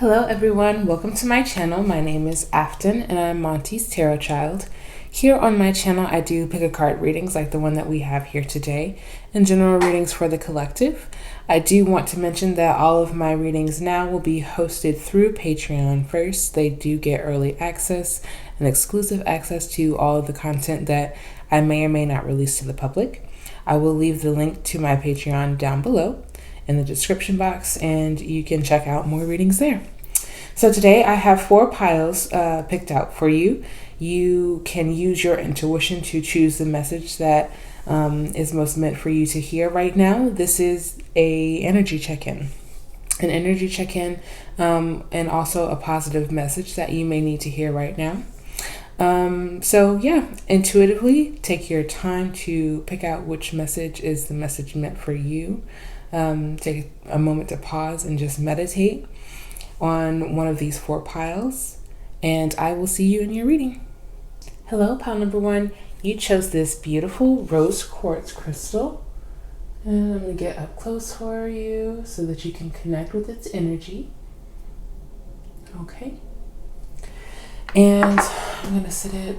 Hello everyone, welcome to my channel. My name is Afton and I'm Monty's Tarot Child. Here on my channel I do pick a card readings like the one that we have here today and general readings for the collective. I do want to mention that all of my readings now will be hosted through Patreon first. They do get early access and exclusive access to all of the content that I may or may not release to the public. I will leave the link to my Patreon down below in the description box, and you can check out more readings there. So today I have 4 piles picked out for you. You can use your intuition to choose the message that is most meant for you to hear right now. This is an energy check-in, and also a positive message that you may need to hear right now. So yeah, intuitively take your time to pick out which message is the message meant for you. Take a moment to pause and just meditate on one of these 4 piles, and I will see you in your reading. Hello, pile number 1. You chose this beautiful rose quartz crystal, and I'm going to get up close for you so that you can connect with its energy. Okay. And I'm going to sit it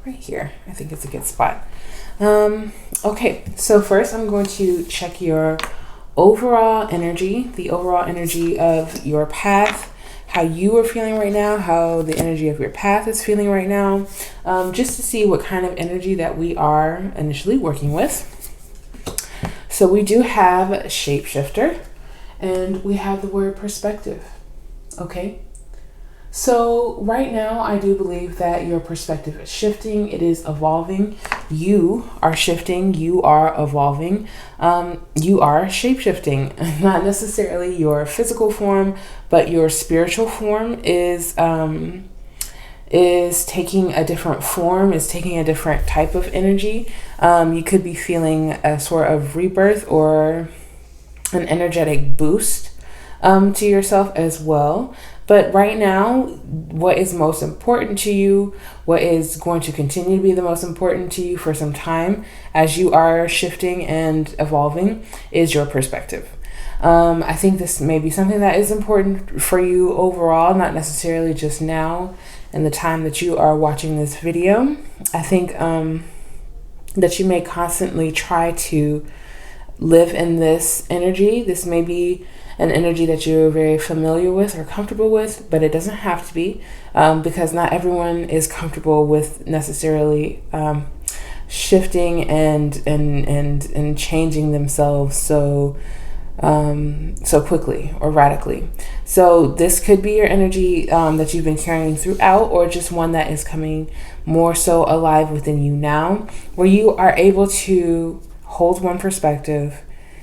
right here. I think it's a good spot. Okay, so first I'm going to check your overall energy, the overall energy of your path, how you are feeling right now, how the energy of your path is feeling right now, just to see what kind of energy that we are initially working with. So we do have shapeshifter, and we have the word perspective. Okay. So right now, I do believe that your perspective is shifting. It is evolving. You are shifting. You are evolving. You are shape-shifting. Not necessarily your physical form, but your spiritual form is taking a different form, is taking a different type of energy. You could be feeling a sort of rebirth or an energetic boost to yourself as well. But right now, what is most important to you, what is going to continue to be the most important to you for some time as you are shifting and evolving is your perspective. I think this may be something that is important for you overall, not necessarily just now and the time that you are watching this video. I think that you may constantly try to live in this energy. This may be an energy that you're very familiar with or comfortable with, but it doesn't have to be, because not everyone is comfortable with necessarily shifting and changing themselves so quickly or radically. So this could be your energy that you've been carrying throughout, or just one that is coming more so alive within you now, where you are able to hold one perspective,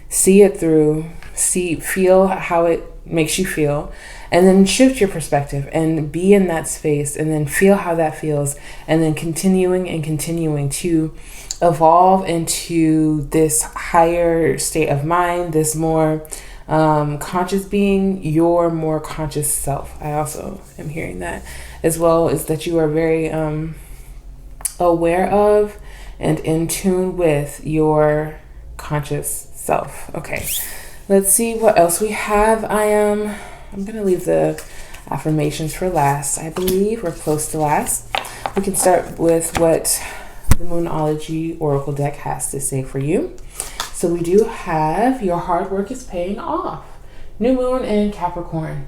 see it through, feel how it makes you feel, and then shift your perspective and be in that space and then feel how that feels, and then continuing to evolve into this higher state of mind, this more conscious being, your more conscious self. I also am hearing that as well, is that you are very aware of and in tune with your conscious self. Okay. Let's see what else we have. I'm going to leave the affirmations for last. I believe we're close to last. We can start with what the Moonology Oracle deck has to say for you. So we do have your hard work is paying off. New Moon and Capricorn.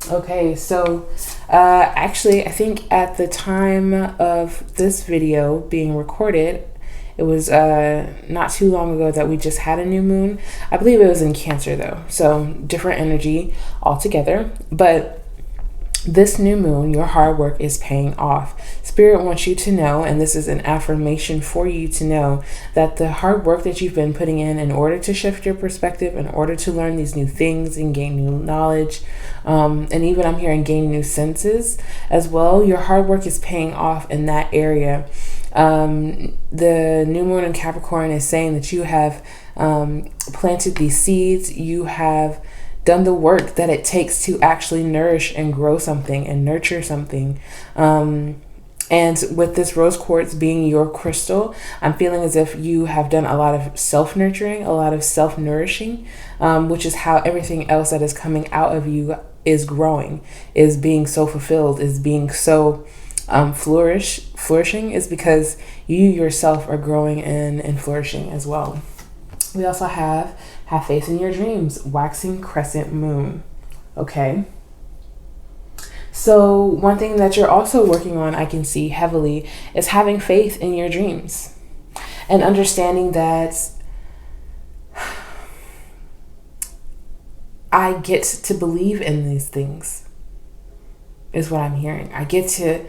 Okay, so actually I think at the time of this video being recorded, it was not too long ago that we just had a new moon. I believe it was in Cancer though, so different energy altogether. But this new moon, your hard work is paying off. Spirit wants you to know, and this is an affirmation for you to know, that the hard work that you've been putting in order to shift your perspective, in order to learn these new things and gain new knowledge, and even I'm hearing gain new senses as well, your hard work is paying off in that area. The new moon in Capricorn is saying that you have planted these seeds, you have done the work that it takes to actually nourish and grow something and nurture something. And with this rose quartz being your crystal, I'm feeling as if you have done a lot of self-nurturing, a lot of self-nourishing, which is how everything else that is coming out of you is growing, is being so fulfilled, is being so flourishing, is because you yourself are growing and flourishing as well. We also have faith in your dreams, waxing crescent moon. Okay. So one thing that you're also working on, I can see heavily, is having faith in your dreams and understanding that I get to believe in these things is what I'm hearing. I get to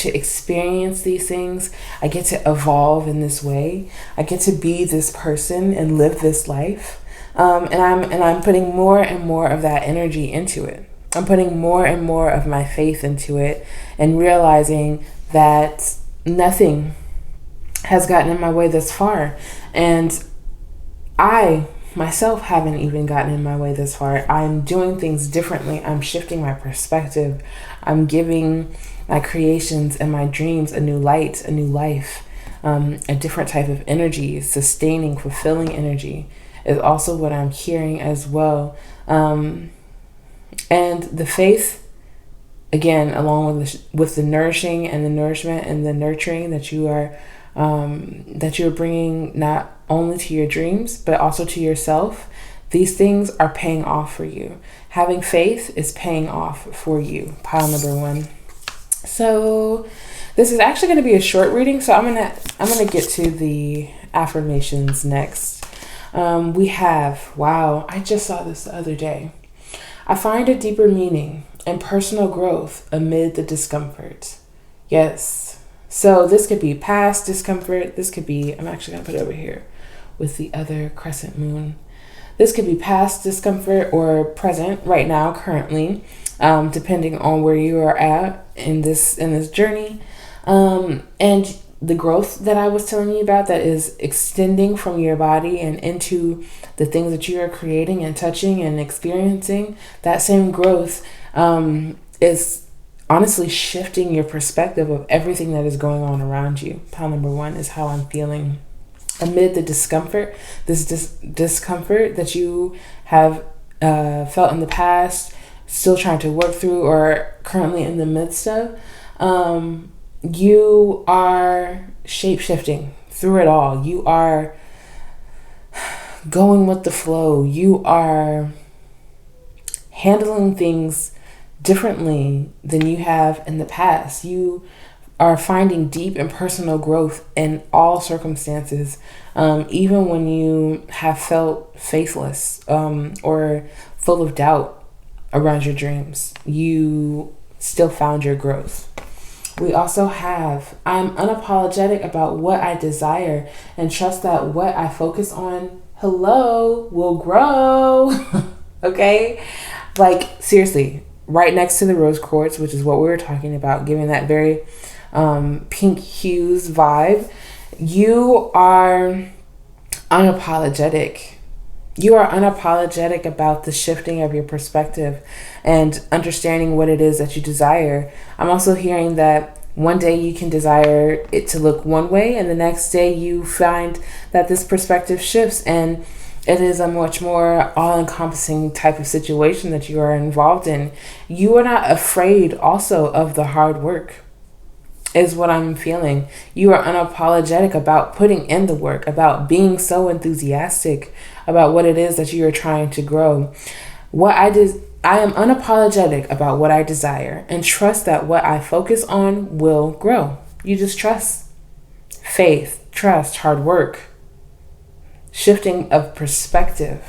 experience these things. I get to evolve in this way. I get to be this person and live this life. And I'm putting more and more of that energy into it. I'm putting more and more of my faith into it and realizing that nothing has gotten in my way this far. And I myself haven't even gotten in my way this far. I'm doing things differently. I'm shifting my perspective. I'm giving my creations and my dreams a new light, a new life, a different type of energy, sustaining, fulfilling energy is also what I'm hearing as well. And the faith, again, along with the nourishing and the nourishment and the nurturing that you're bringing not only to your dreams, but also to yourself. These things are paying off for you. Having faith is paying off for you. Pile number 1. So this is actually going to be a short reading. So I'm gonna get to the affirmations next. We have, wow, I just saw this the other day. I find a deeper meaning and personal growth amid the discomfort. Yes. So this could be past discomfort. This could be, I'm actually going to put it over here with the other crescent moon. This could be past discomfort or present right now, currently, depending on where you are at in this journey. And the growth that I was telling you about that is extending from your body and into the things that you are creating and touching and experiencing, that same growth is honestly shifting your perspective of everything that is going on around you. Pile number 1 is how I'm feeling. Amid the discomfort, this discomfort that you have felt in the past, still trying to work through or currently in the midst of, you are shape-shifting through it all. You are going with the flow. You are handling things differently than you have in the past. You are finding deep and personal growth in all circumstances, even when you have felt faithless or full of doubt around your dreams. You still found your growth. We also have, I'm unapologetic about what I desire and trust that what I focus on, will grow. Okay? Like, seriously, right next to the rose quartz, which is what we were talking about, giving that very pink hues vibe. You are unapologetic. You are unapologetic about the shifting of your perspective and understanding what it is that you desire. I'm also hearing that one day you can desire it to look one way, and the next day you find that this perspective shifts and it is a much more all-encompassing type of situation that you are involved in. You are not afraid also of the hard work, is what I'm feeling. You are unapologetic about putting in the work, about being so enthusiastic about what it is that you are trying to grow. I am unapologetic about what I desire and trust that what I focus on will grow. You just trust. Faith, trust, hard work, shifting of perspective.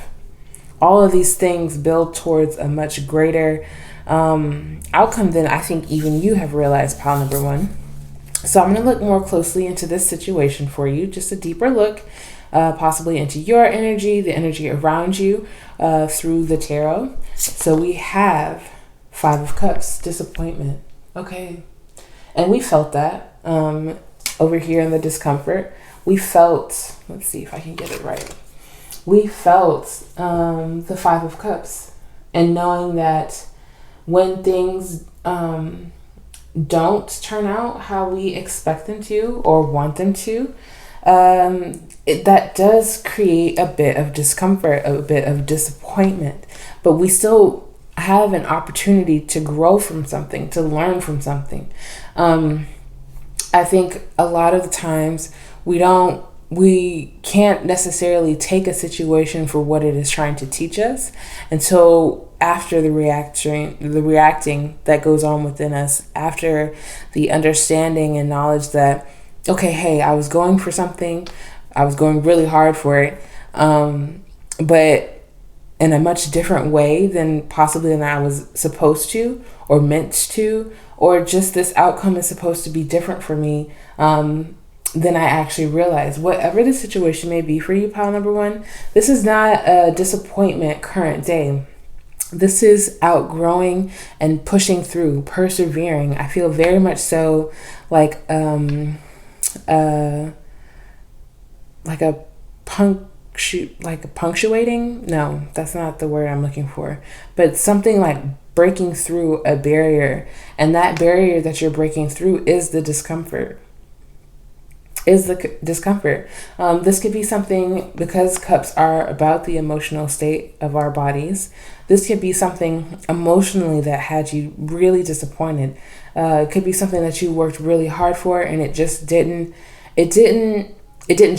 All of these things build towards a much greater outcome than I think even you have realized, pile number 1. So I'm going to look more closely into this situation for you, just a deeper look, possibly into your energy, the energy around you through the tarot. So we have 5 of Cups, disappointment. Okay. And we felt that over here in the discomfort. We felt, let's see if I can get it right. We felt the 5 of Cups, and knowing that when things don't turn out how we expect them to or want them to, that does create a bit of discomfort, a bit of disappointment. But we still I have an opportunity to grow from something, to learn from something. I think a lot of the times we can't necessarily take a situation for what it is trying to teach us until after the reacting that goes on within us, after the understanding and knowledge that, okay, hey, I was going for something, I was going really hard for it, but in a much different way than possibly than I was supposed to or meant to, or just this outcome is supposed to be different for me. Then I actually realized, whatever the situation may be for you, pile number one, this is not a disappointment current day. This is outgrowing and pushing through, persevering. I feel very much so like a punctuating. No, that's not the word I'm looking for. But something like breaking through a barrier, and that barrier that you're breaking through is the discomfort. This could be something, because cups are about the emotional state of our bodies. This could be something emotionally that had you really disappointed. It could be something that you worked really hard for and it just didn't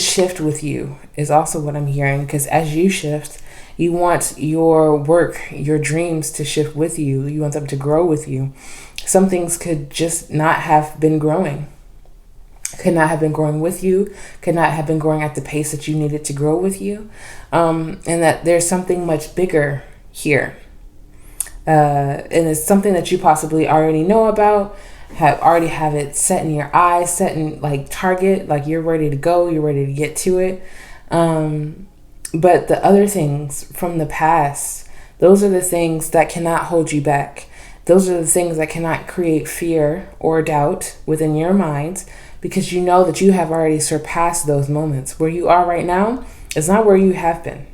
shift with you, is also what I'm hearing. Because as you shift, you want your work, your dreams to shift with you. You want them to grow with you. Some things could just not have been growing. Could not have been growing with you, could not have been growing at the pace that you needed to grow with you, and that there's something much bigger here. And it's something that you possibly already know about, already have it set in your eyes, set in like target, like you're ready to go, you're ready to get to it. But the other things from the past, those are the things that cannot hold you back. Those are the things that cannot create fear or doubt within your mind, because you know that you have already surpassed those moments. Where you are right now is not where you have been.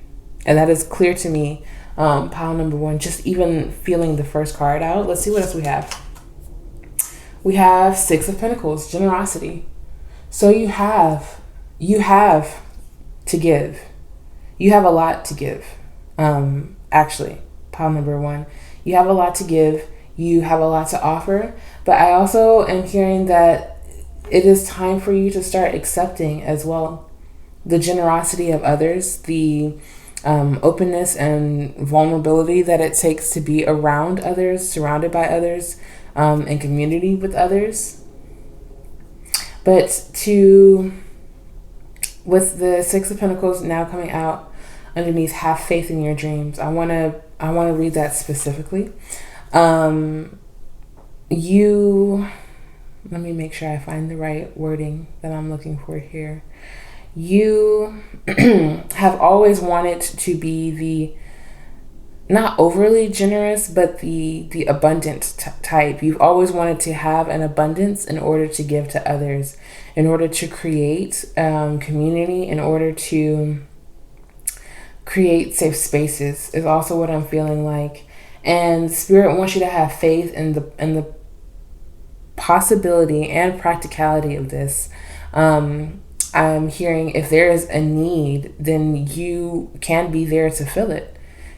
And that is clear to me, pile number one, just even feeling the first card out. Let's see what else we have. We have Six of Pentacles, generosity. So you have to give. You have a lot to give. Actually, pile number one, you have a lot to give. You have a lot to offer. But I also am hearing that it is time for you to start accepting as well the generosity of others, the openness and vulnerability that it takes to be around others, surrounded by others, in community with others. But with the Six of Pentacles now coming out underneath, have faith in your dreams. I wanna read that specifically. Let me make sure I find the right wording that I'm looking for here. You have always wanted to be the, not overly generous, but the abundant type. You've always wanted to have an abundance in order to give to others, in order to create community, in order to create safe spaces, is also what I'm feeling like. And Spirit wants you to have faith in the possibility and practicality of this. I'm hearing if there is a need, then you can be there to fill it.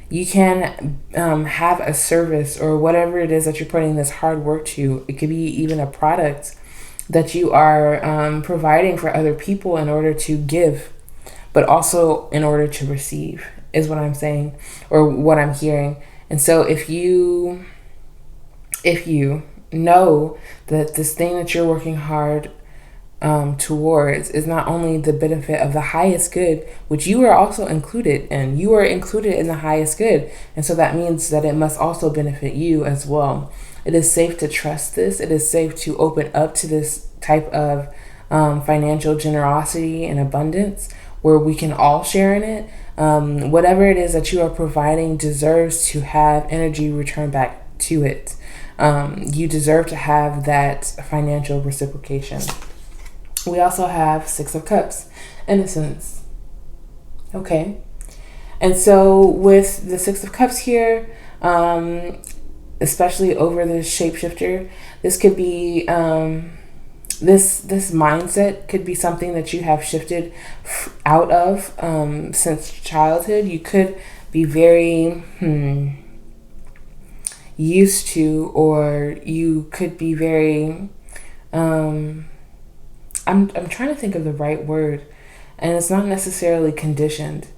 You can have a service or whatever it is that you're putting this hard work to. It could be even a product that you are providing for other people in order to give, but also in order to receive, is what I'm saying, or what I'm hearing. And so if you know that this thing that you're working hard towards is not only the benefit of the highest good, which you are also included in. You are included in the highest good. And so that means that it must also benefit you as well. It is safe to trust this. It is safe to open up to this type of financial generosity and abundance where we can all share in it. Whatever it is that you are providing deserves to have energy return back to it. You deserve to have that financial reciprocation. We also have Six of Cups, innocence. Okay. And so with the Six of Cups here, especially over the shapeshifter, this could be, this mindset could be something that you have shifted out of since childhood. You could be very, used to, or you could be very, I'm trying to think of the right word, and it's not necessarily conditioned.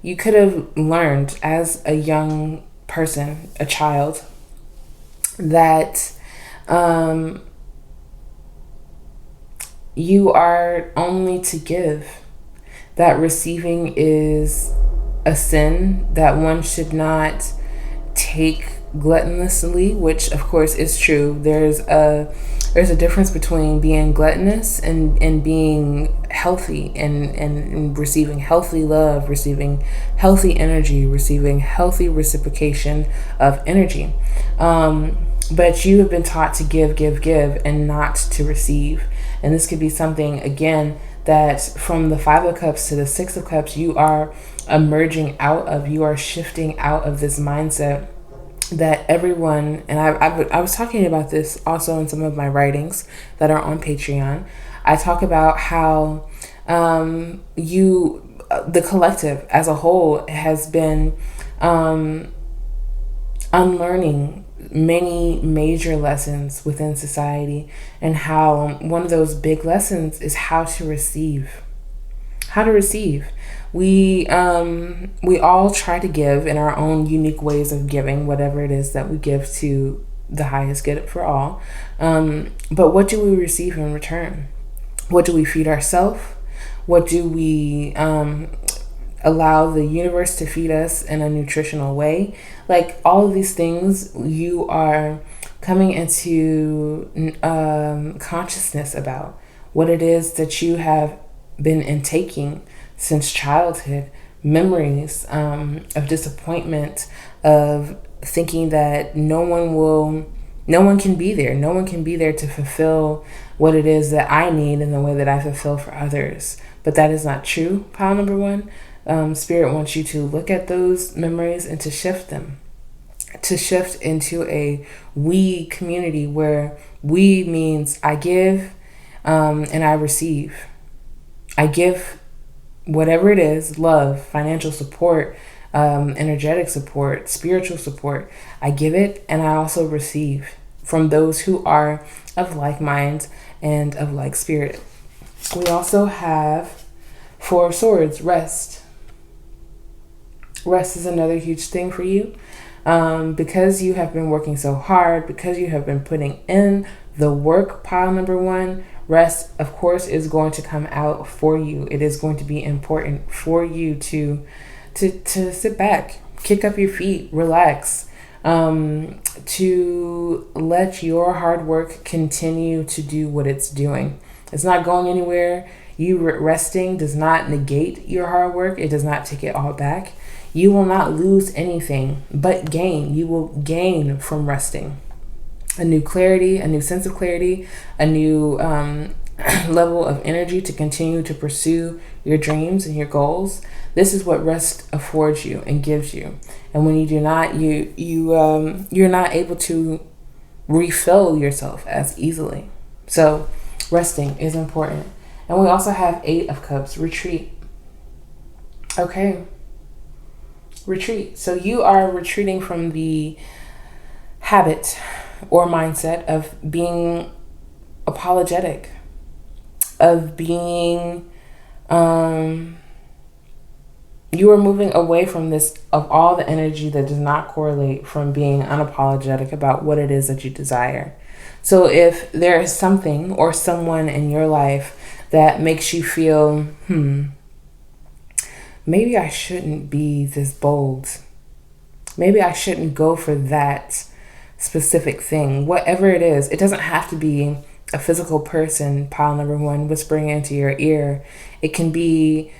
You could have learned as a young person, a child, that you are only to give, that receiving is a sin, that one should not take gluttonously, which of course is true. There's a difference between being gluttonous and being healthy, and receiving healthy love, receiving healthy energy, receiving healthy reciprocation of energy. But you have been taught to give, and not to receive. And this could be something, again, that from the Five of Cups to the Six of Cups, you are emerging out of, you are shifting out of this mindset that everyone, and I was talking about this also in some of my writings that are on Patreon. I talk about how the collective as a whole has been unlearning many major lessons within society, and how one of those big lessons is how to receive. How to receive. We all try to give in our own unique ways of giving, whatever it is that we give to the highest good for all. But what do we receive in return? What do we feed ourselves? What do we allow the universe to feed us in a nutritional way? Like, all of these things, you are coming into consciousness about what it is that you have been intaking since childhood. Memories of disappointment, of thinking that no one can be there. No one can be there to fulfill what it is that I need in the way that I fulfill for others. But that is not true, pile number one. Spirit wants you to look at those memories and to shift them. To shift into a we community, where we means I give and I receive. I give whatever it is, love, financial support, energetic support, spiritual support. I give it, and I also receive from those who are of like mind and of like spirit. We also have Four of Swords, rest. Rest is another huge thing for you. Because you have been working so hard, because you have been putting in the work, pile number one, rest, of course, is going to come out for you. It is going to be important for you to sit back, kick up your feet, relax, to let your hard work continue to do what it's doing. It's not going anywhere. You resting does not negate your hard work. It does not take it all back. You will not lose anything but gain. You will gain from resting. A new clarity, a new sense of clarity, a new level of energy to continue to pursue your dreams and your goals. This is what rest affords you and gives you. And when you do not, you're not able to refill yourself as easily. So resting is important. And we also have Eight of Cups, retreat. Okay. Retreat. So you are retreating from the habit or mindset of being apologetic, of being, you are moving away from this, of all the energy that does not correlate from being unapologetic about what it is that you desire. So if there is something or someone in your life that makes you feel, maybe I shouldn't be this bold. Maybe I shouldn't go for that specific thing. Whatever it is, it doesn't have to be a physical person, pile number one, whispering into your ear. It can be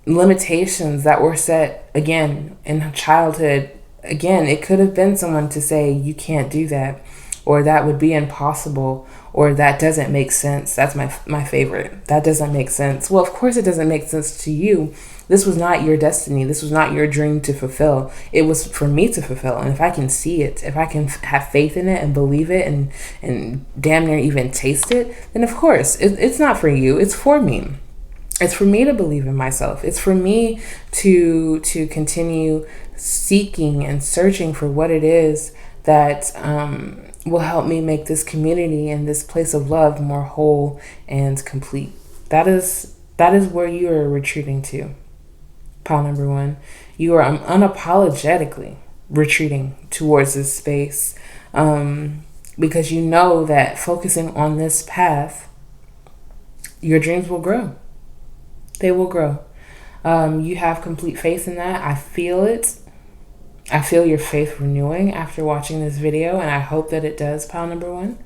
limitations that were set, again, in childhood. Again, it could have been someone to say, you can't do that, or that would be impossible, or that doesn't make sense. That's my favorite. That doesn't make sense. Well, of course it doesn't make sense to you. This was not your destiny. This was not your dream to fulfill. It was for me to fulfill. And if I can see it, if I can have faith in it and believe it and damn near even taste it, then of course it's not for you. It's for me. It's for me to believe in myself. It's for me to continue seeking and searching for what it is that will help me make this community and this place of love more whole and complete. That is where you are retreating to. Pile number one, you are unapologetically retreating towards this space, because you know that focusing on this path, your dreams will grow. They will grow. You have complete faith in that. I feel it. I feel your faith renewing after watching this video, and I hope that it does, pile number one.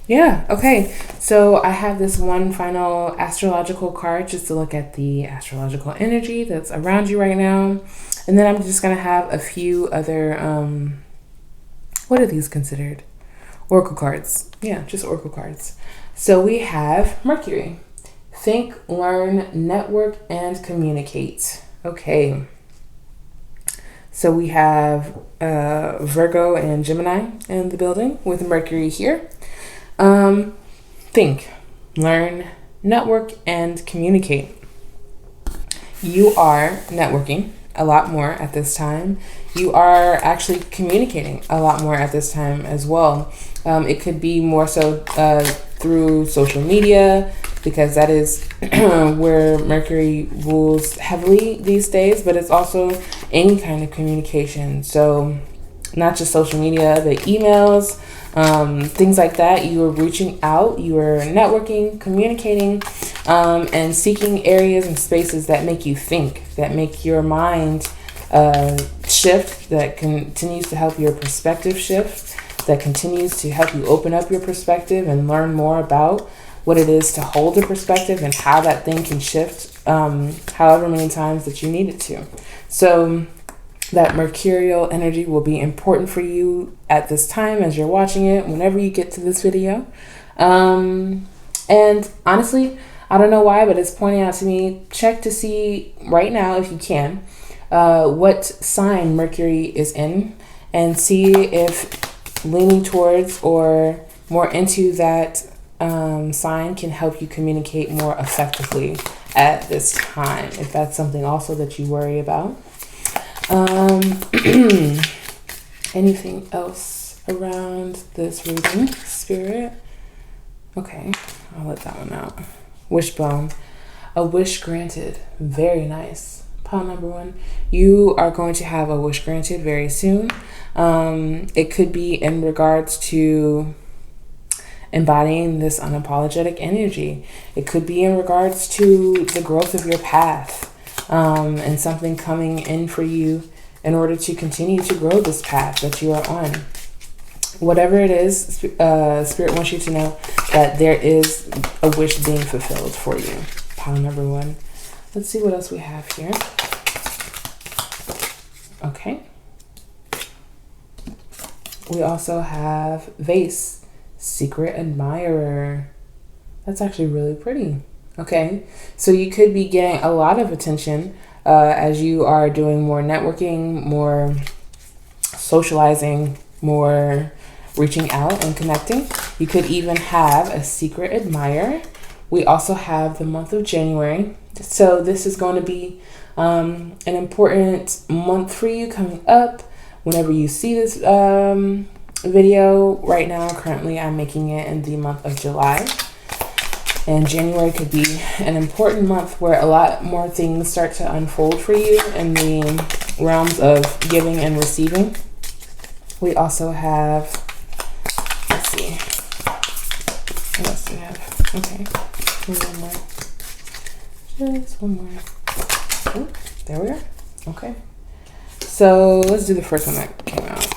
Yeah, okay. So I have this one final astrological card just to look at the astrological energy that's around you right now. And then I'm just going to have a few other, what are these considered? Oracle cards. Yeah, just oracle cards. So we have Mercury. Think, learn, network, and communicate. Okay. So we have Virgo and Gemini in the building with Mercury here. Think, learn, network, and communicate. You are networking a lot more at this time. You are actually communicating a lot more at this time as well. It could be more so through social media, because that is where Mercury rules heavily these days, but it's also any kind of communication. So not just social media, but emails, things like that. You are reaching out, you are networking, communicating, and seeking areas and spaces that make you think, that make your mind shift, that continues to help your perspective shift, that continues to help you open up your perspective and learn more about what it is to hold a perspective and how that thing can shift however many times that you need it to. So that mercurial energy will be important for you at this time as you're watching it, whenever you get to this video. And honestly, I don't know why, but it's pointing out to me, check to see right now, if you can, what sign Mercury is in, and see if leaning towards or more into that sign can help you communicate more effectively at this time, if that's something also that you worry about. Anything else around this reading, Spirit? Okay, I'll let that one out. Wishbone. A wish granted. Very nice. Pile number one. You are going to have a wish granted very soon. It could be in regards to embodying this unapologetic energy. It could be in regards to the growth of your path, and something coming in for you in order to continue to grow this path that you are on. Whatever it is, Spirit wants you to know that there is a wish being fulfilled for you. Pile number one. Let's see what else we have here. Okay. We also have Vase, Secret Admirer. That's actually really pretty. Okay, so you could be getting a lot of attention as you are doing more networking, more socializing, more reaching out and connecting. You could even have a secret admirer. We also have the month of January. So this is going to be an important month for you coming up. Whenever you see this video right now, currently I'm making it in the month of July. And January could be an important month where a lot more things start to unfold for you in the realms of giving and receiving. We also have, let's see, what else do we have? Okay, one more. Just one more. Oh, there we are. Okay. So let's do the first one that came out.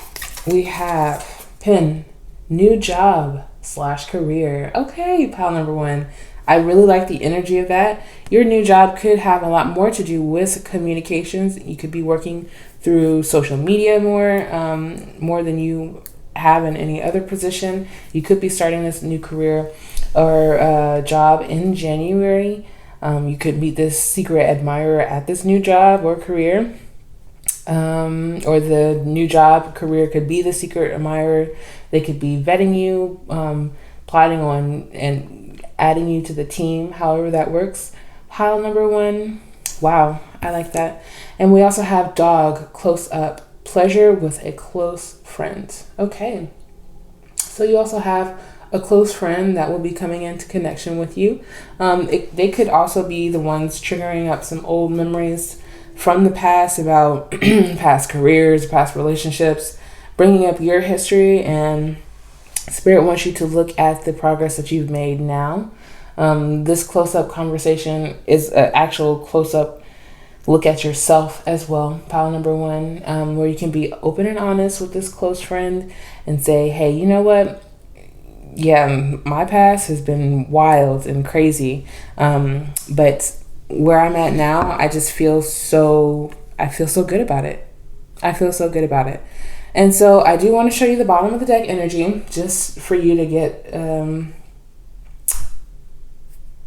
We have Pin, new job / career. Okay, pile number one. I really like the energy of that. Your new job could have a lot more to do with communications. You could be working through social media more than you have in any other position. You could be starting this new career or job in January. You could meet this secret admirer at this new job or career. Or the new job career could be the secret admirer. They could be vetting you, plotting on and adding you to the team, however that works. Pile number one. Wow, I like that. And we also have dog, close up, pleasure with a close friend. Okay. So you also have a close friend that will be coming into connection with you. They could also be the ones triggering up some old memories from the past about past careers, past relationships, bringing up your history, and Spirit wants you to look at the progress that you've made now. This close-up conversation is an actual close-up look at yourself as well, pile number one, where you can be open and honest with this close friend and say, hey, you know what? Yeah, my past has been wild and crazy, but where I'm at now, I feel so good about it. I feel so good about it. And so I do want to show you the bottom of the deck energy just for you to get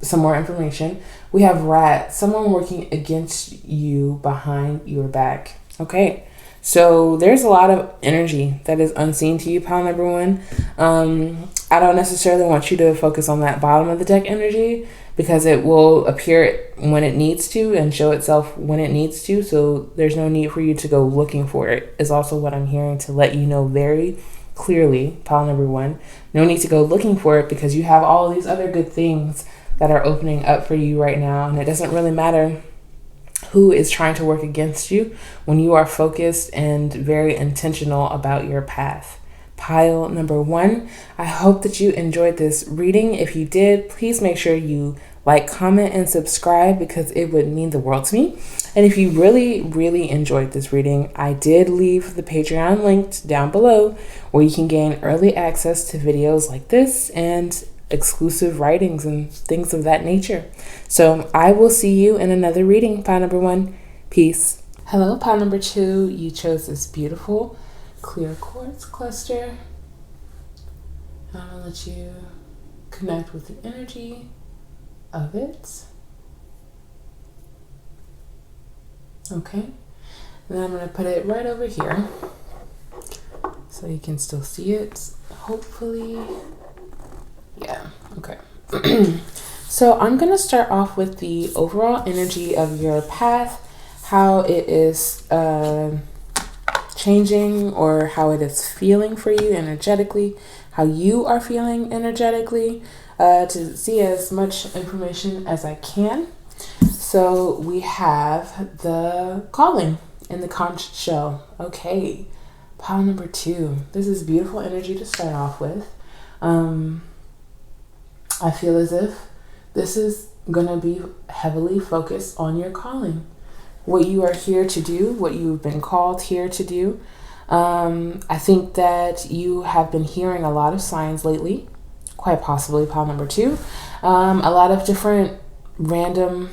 some more information. We have rat, someone working against you behind your back. Okay, so there's a lot of energy that is unseen to you, pile number one. I don't necessarily want you to focus on that bottom of the deck energy because it will appear when it needs to and show itself when it needs to. So there's no need for you to go looking for it, is also what I'm hearing to let you know very clearly, pile number one. No need to go looking for it because you have all these other good things that are opening up for you right now. And it doesn't really matter who is trying to work against you when you are focused and very intentional about your path. Pile number one, I hope that you enjoyed this reading. If you did, please make sure you like, comment, and subscribe because it would mean the world to me. And if you really, really enjoyed this reading, I did leave the Patreon linked down below where you can gain early access to videos like this and exclusive writings and things of that nature. So I will see you in another reading, pile number one. Peace. Hello, pile number two. You chose this beautiful clear quartz cluster. I'm gonna let you connect with the energy of it. Okay, and then I'm gonna put it right over here so you can still see it, hopefully. Yeah, okay. So I'm gonna start off with the overall energy of your path, how it is changing or how it is feeling for you energetically, how you are feeling energetically, to see as much information as I can. So we have the calling in the conch shell. Okay, pile number two. This is beautiful energy to start off with. I feel as if this is gonna be heavily focused on your calling, what you are here to do, what you've been called here to do. I think that you have been hearing a lot of signs lately, quite possibly pile number two. A lot of different random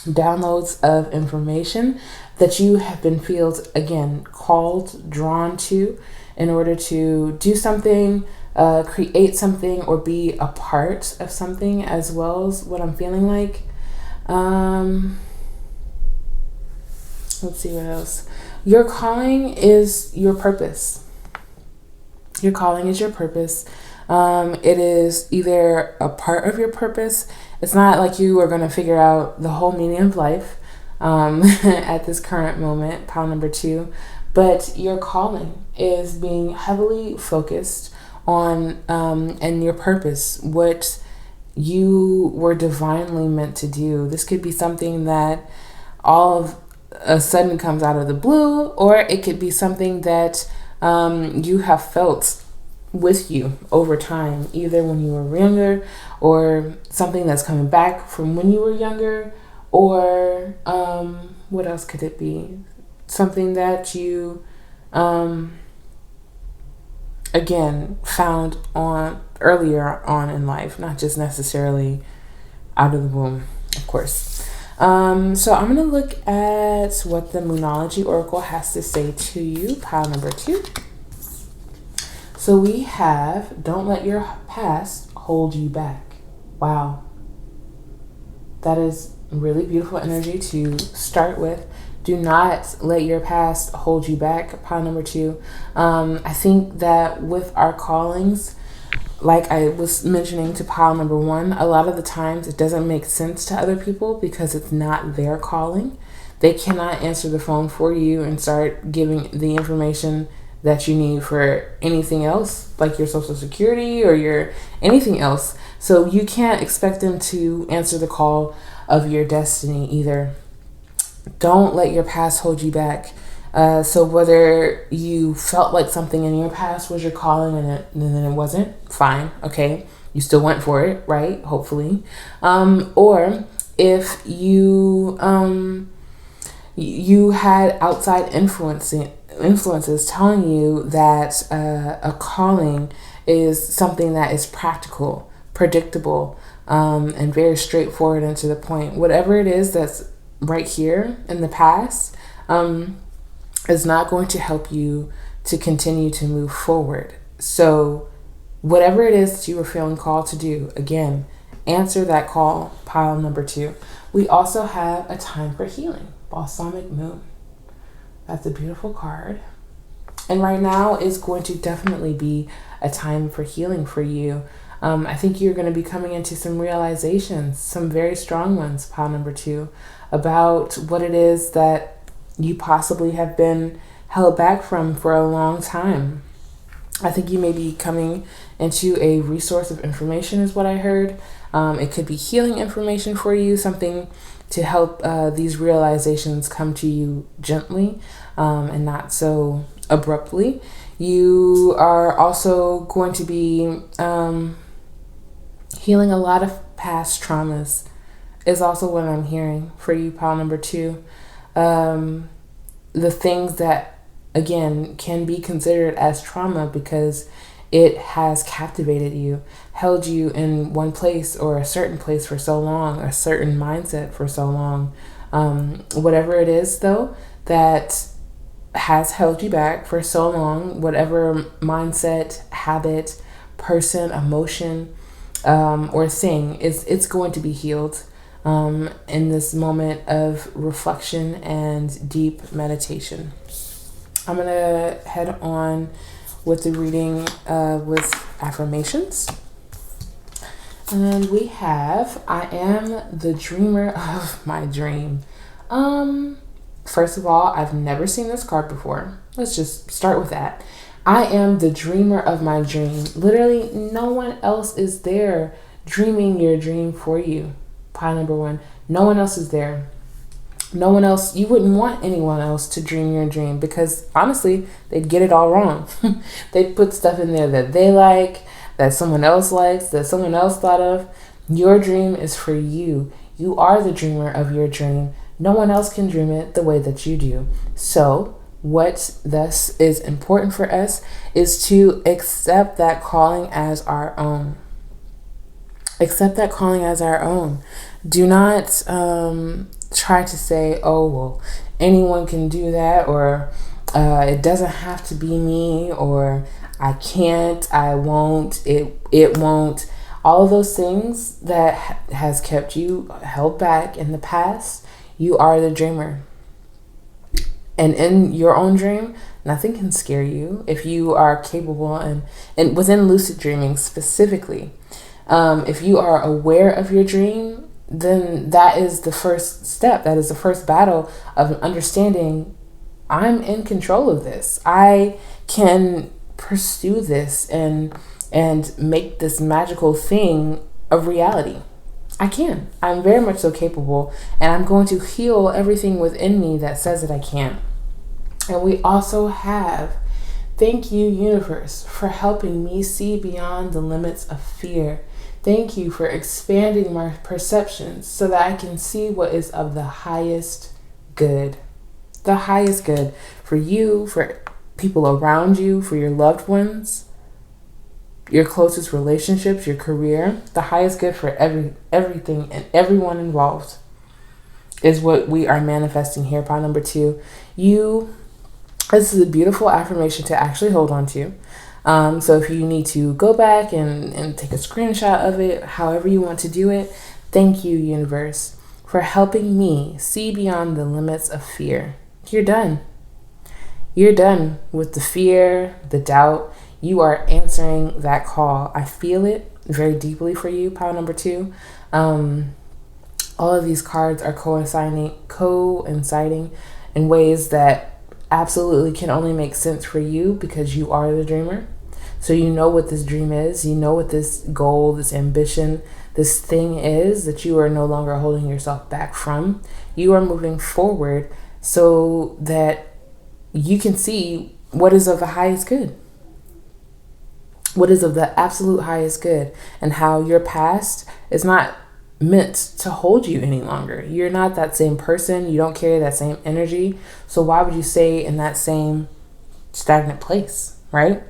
downloads of information that you have been called, drawn to in order to do something, create something, or be a part of something, as well as what I'm feeling like. Let's see what else. Your calling is your purpose. Your calling is your purpose. It is either a part of your purpose. It's not like you are going to figure out the whole meaning of life at this current moment, pile number two. But your calling is being heavily focused on and your purpose, what you were divinely meant to do. This could be something that all of a sudden comes out of the blue, or it could be something that you have felt with you over time, either when you were younger, or something that's coming back from when you were younger, or what else could it be? Something that you again found on earlier on in life, not just necessarily out of the womb, of course. So I'm going to look at what the Moonology Oracle has to say to you, pile number two. So we have, don't let your past hold you back. Wow. That is really beautiful energy to start with. Do not let your past hold you back, pile number two. I think that with our callings, like I was mentioning to pile number one, a lot of the times it doesn't make sense to other people because it's not their calling. They cannot answer the phone for you and start giving the information that you need for anything else, like your social security or your anything else. So you can't expect them to answer the call of your destiny either. Don't let your past hold you back. So whether you felt like something in your past was your calling and then it wasn't, fine, okay. You still went for it, right? Hopefully. Or if you had outside influences telling you that a calling is something that is practical, predictable, and very straightforward and to the point. Whatever it is that's right here in the past is not going to help you to continue to move forward. So whatever it is that you were feeling called to do, again, answer that call, pile number 2. We also have a time for healing, Balsamic Moon. That's a beautiful card. And right now is going to definitely be a time for healing for you. I think you're going to be coming into some realizations, some very strong ones, pile number 2, about what it is that you possibly have been held back from for a long time. I think you may be coming into a resource of information is what I heard. It could be healing information for you, something to help these realizations come to you gently and not so abruptly. You are also going to be healing a lot of past traumas is also what I'm hearing for you, pile number 2. The things that, again, can be considered as trauma because it has captivated you, held you in one place or a certain place for so long, a certain mindset for so long. Whatever it is, though, that has held you back for so long, whatever mindset, habit, person, emotion, or thing, it's going to be healed in this moment of reflection and deep meditation. I'm going to head on with the reading with affirmations. And we have, I am the dreamer of my dream. First of all, I've never seen this card before. Let's just start with that. I am the dreamer of my dream. Literally, no one else is there dreaming your dream for you. Pile number 1. No one else is there. No one else, you wouldn't want anyone else to dream your dream because honestly, they'd get it all wrong. They'd put stuff in there that they like, that someone else likes, that someone else thought of. Your dream is for you. You are the dreamer of your dream. No one else can dream it the way that you do. So what thus is important for us is to accept that calling as our own. Accept that calling as our own. Do not try to say, oh, well, anyone can do that, or it doesn't have to be me, or I can't, I won't, it won't. All of those things that has kept you held back in the past, you are the dreamer. And in your own dream, nothing can scare you if you are capable and within lucid dreaming specifically. If you are aware of your dream, then that is the first step. That is the first battle of understanding I'm in control of this. I can pursue this and make this magical thing a reality. I can. I'm very much so capable, and I'm going to heal everything within me that says that I can. And we also have, thank you, universe, for helping me see beyond the limits of fear. Thank you for expanding my perceptions so that I can see what is of the highest good. The highest good for you, for people around you, for your loved ones, your closest relationships, your career. The highest good for everything and everyone involved is what we are manifesting here. Part number 2, this is a beautiful affirmation to actually hold on to. So if you need to go back and take a screenshot of it, however you want to do it, thank you, universe, for helping me see beyond the limits of fear. You're done. You're done with the fear, the doubt. You are answering that call. I feel it very deeply for you, pile number 2. All of these cards are coinciding in ways that absolutely can only make sense for you because you are the dreamer. So you know what this dream is, you know what this goal, this ambition, this thing is that you are no longer holding yourself back from. You are moving forward so that you can see what is of the highest good. What is of the absolute highest good, and how your past is not meant to hold you any longer. You're not that same person. You don't carry that same energy. So why would you stay in that same stagnant place, right?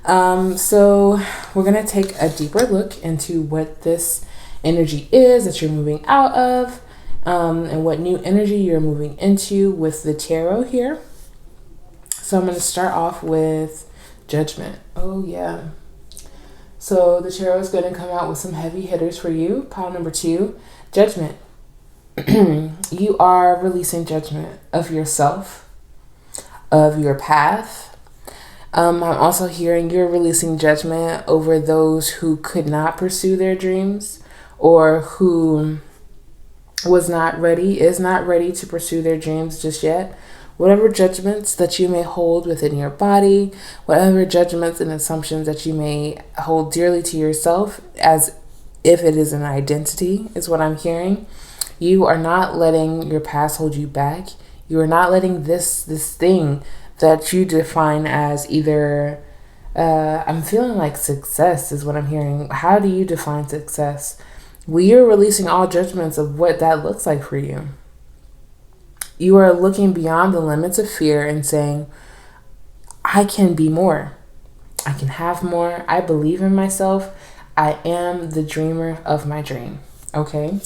So we're going to take a deeper look into what this energy is that you're moving out of, and what new energy you're moving into with the tarot here. So I'm going to start off with Judgment. Oh, yeah. So the tarot is going to come out with some heavy hitters for you. Pile number 2, Judgment. You are releasing judgment of yourself, of your path. I'm also hearing you're releasing judgment over those who could not pursue their dreams, or who is not ready to pursue their dreams just yet. Whatever judgments that you may hold within your body, whatever judgments and assumptions that you may hold dearly to yourself as if it is an identity, is what I'm hearing. You are not letting your past hold you back. You are not letting this thing that you define as either, I'm feeling like success is what I'm hearing. How do you define success? We are releasing all judgments of what that looks like for you. You are looking beyond the limits of fear and saying, I can be more. I can have more. I believe in myself. I am the dreamer of my dream. Okay.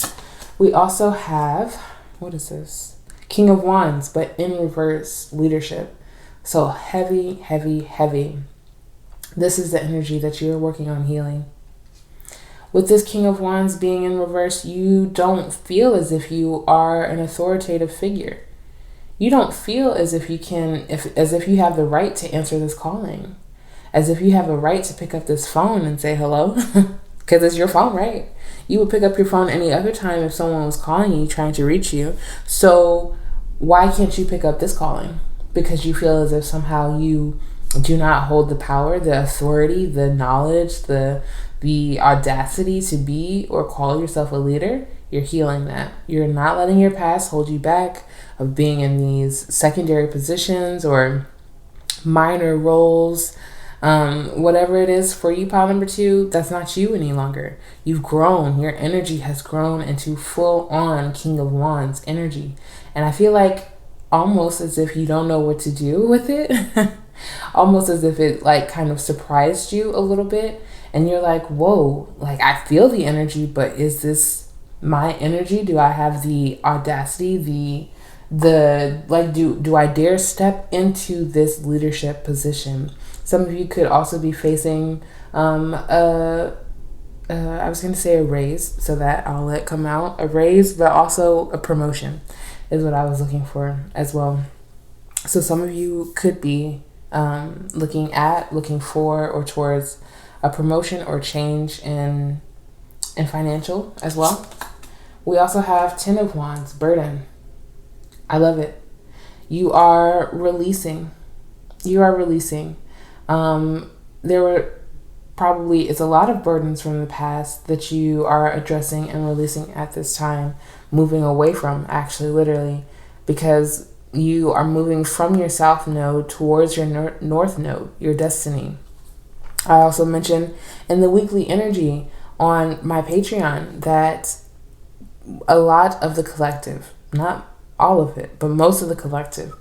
We also have, what is this? King of Wands, but in reverse, leadership. So heavy, heavy, heavy. This is the energy that you're working on healing. With this King of Wands being in reverse, you don't feel as if you are an authoritative figure. You don't feel as if you as if you have the right to answer this calling, as if you have a right to pick up this phone and say hello, because it's your phone, right? You would pick up your phone any other time if someone was calling you, trying to reach you. So why can't you pick up this calling? Because you feel as if somehow you do not hold the power, the authority, the knowledge, the audacity to be or call yourself a leader. You're healing that. You're not letting your past hold you back of being in these secondary positions or minor roles. Whatever it is for you, pile number 2, that's not you any longer. You've grown. Your energy has grown into full-on King of Wands energy. And I feel like almost as if you don't know what to do with it. Almost as if it like kind of surprised you a little bit. And you're like, whoa, like I feel the energy, but is this my energy? Do I have the audacity, do I dare step into this leadership position? Some of you could also be facing I was going to say a raise, so that I'll let come out. A raise, but also a promotion is what I was looking for as well. So some of you could be looking for or towards a promotion or change in financial as well. We also have 10 of Wands, burden. I love it. You are releasing. There were probably, it's a lot of burdens from the past that you are addressing and releasing at this time, moving away from, actually, literally, because you are moving from your south node towards your north node, your destiny. I also mentioned in the weekly energy on my Patreon that a lot of the collective, not all of it, but most of the collective,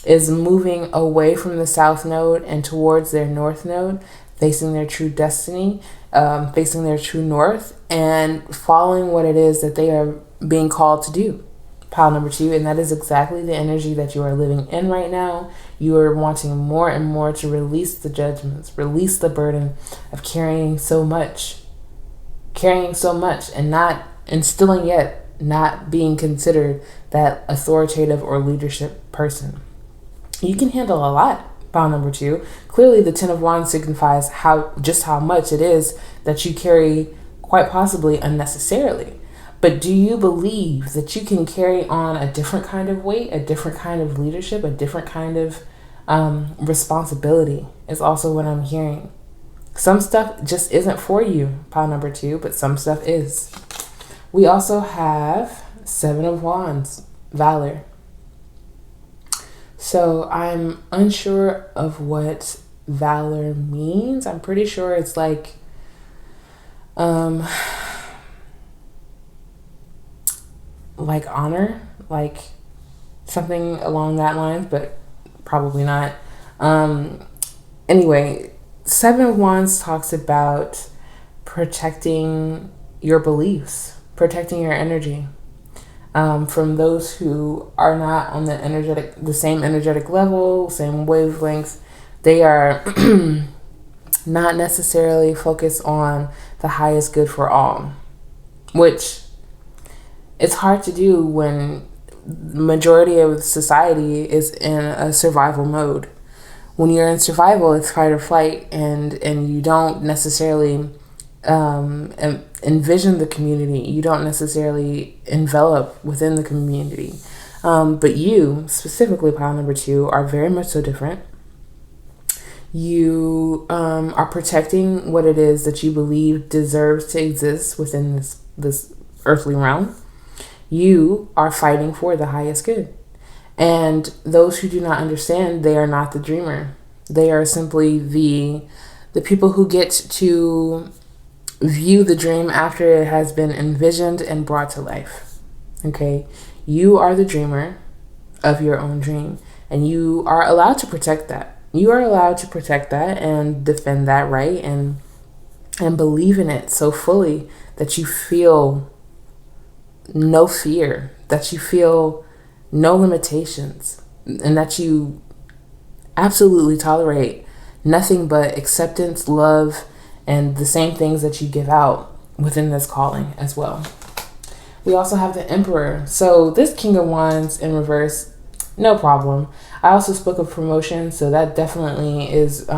is moving away from the south node and towards their north node, facing their true destiny, facing their true north, and following what it is that they are being called to do. Pile number 2, and that is exactly the energy that you are living in right now. You are wanting more and more to release the judgments, release the burden of carrying so much, and still yet not being considered that authoritative or leadership person. You can handle a lot, pile number 2. Clearly, the 10 of Wands signifies how much it is that you carry, quite possibly unnecessarily. But do you believe that you can carry on a different kind of weight, a different kind of leadership, a different kind of responsibility is also what I'm hearing. Some stuff just isn't for you, pile number 2, but some stuff is. We also have 7 of Wands, Valor. So I'm unsure of what Valor means. I'm pretty sure it's like honor, like something along that lines, but probably not. Anyway, 7 of Wands talks about protecting your beliefs, protecting your energy from those who are not on the same energetic level, same wavelength. They are not necessarily focused on the highest good for all, which it's hard to do when the majority of society is in a survival mode. When you're in survival, it's fight or flight, and you don't necessarily envision the community. You don't necessarily envelop within the community. But you, specifically pile number 2, are very much so different. You are protecting what it is that you believe deserves to exist within this earthly realm. You are fighting for the highest good. And those who do not understand, they are not the dreamer. They are simply the people who get to view the dream after it has been envisioned and brought to life. Okay? You are the dreamer of your own dream, and you are allowed to protect that. You are allowed to protect that and defend that right and believe in it so fully that you feel no fear, that you feel no limitations, and that you absolutely tolerate nothing but acceptance, love, and the same things that you give out within this calling as well. We also have the Emperor. So this King of Wands in reverse, no problem. I also spoke of promotion, so that definitely is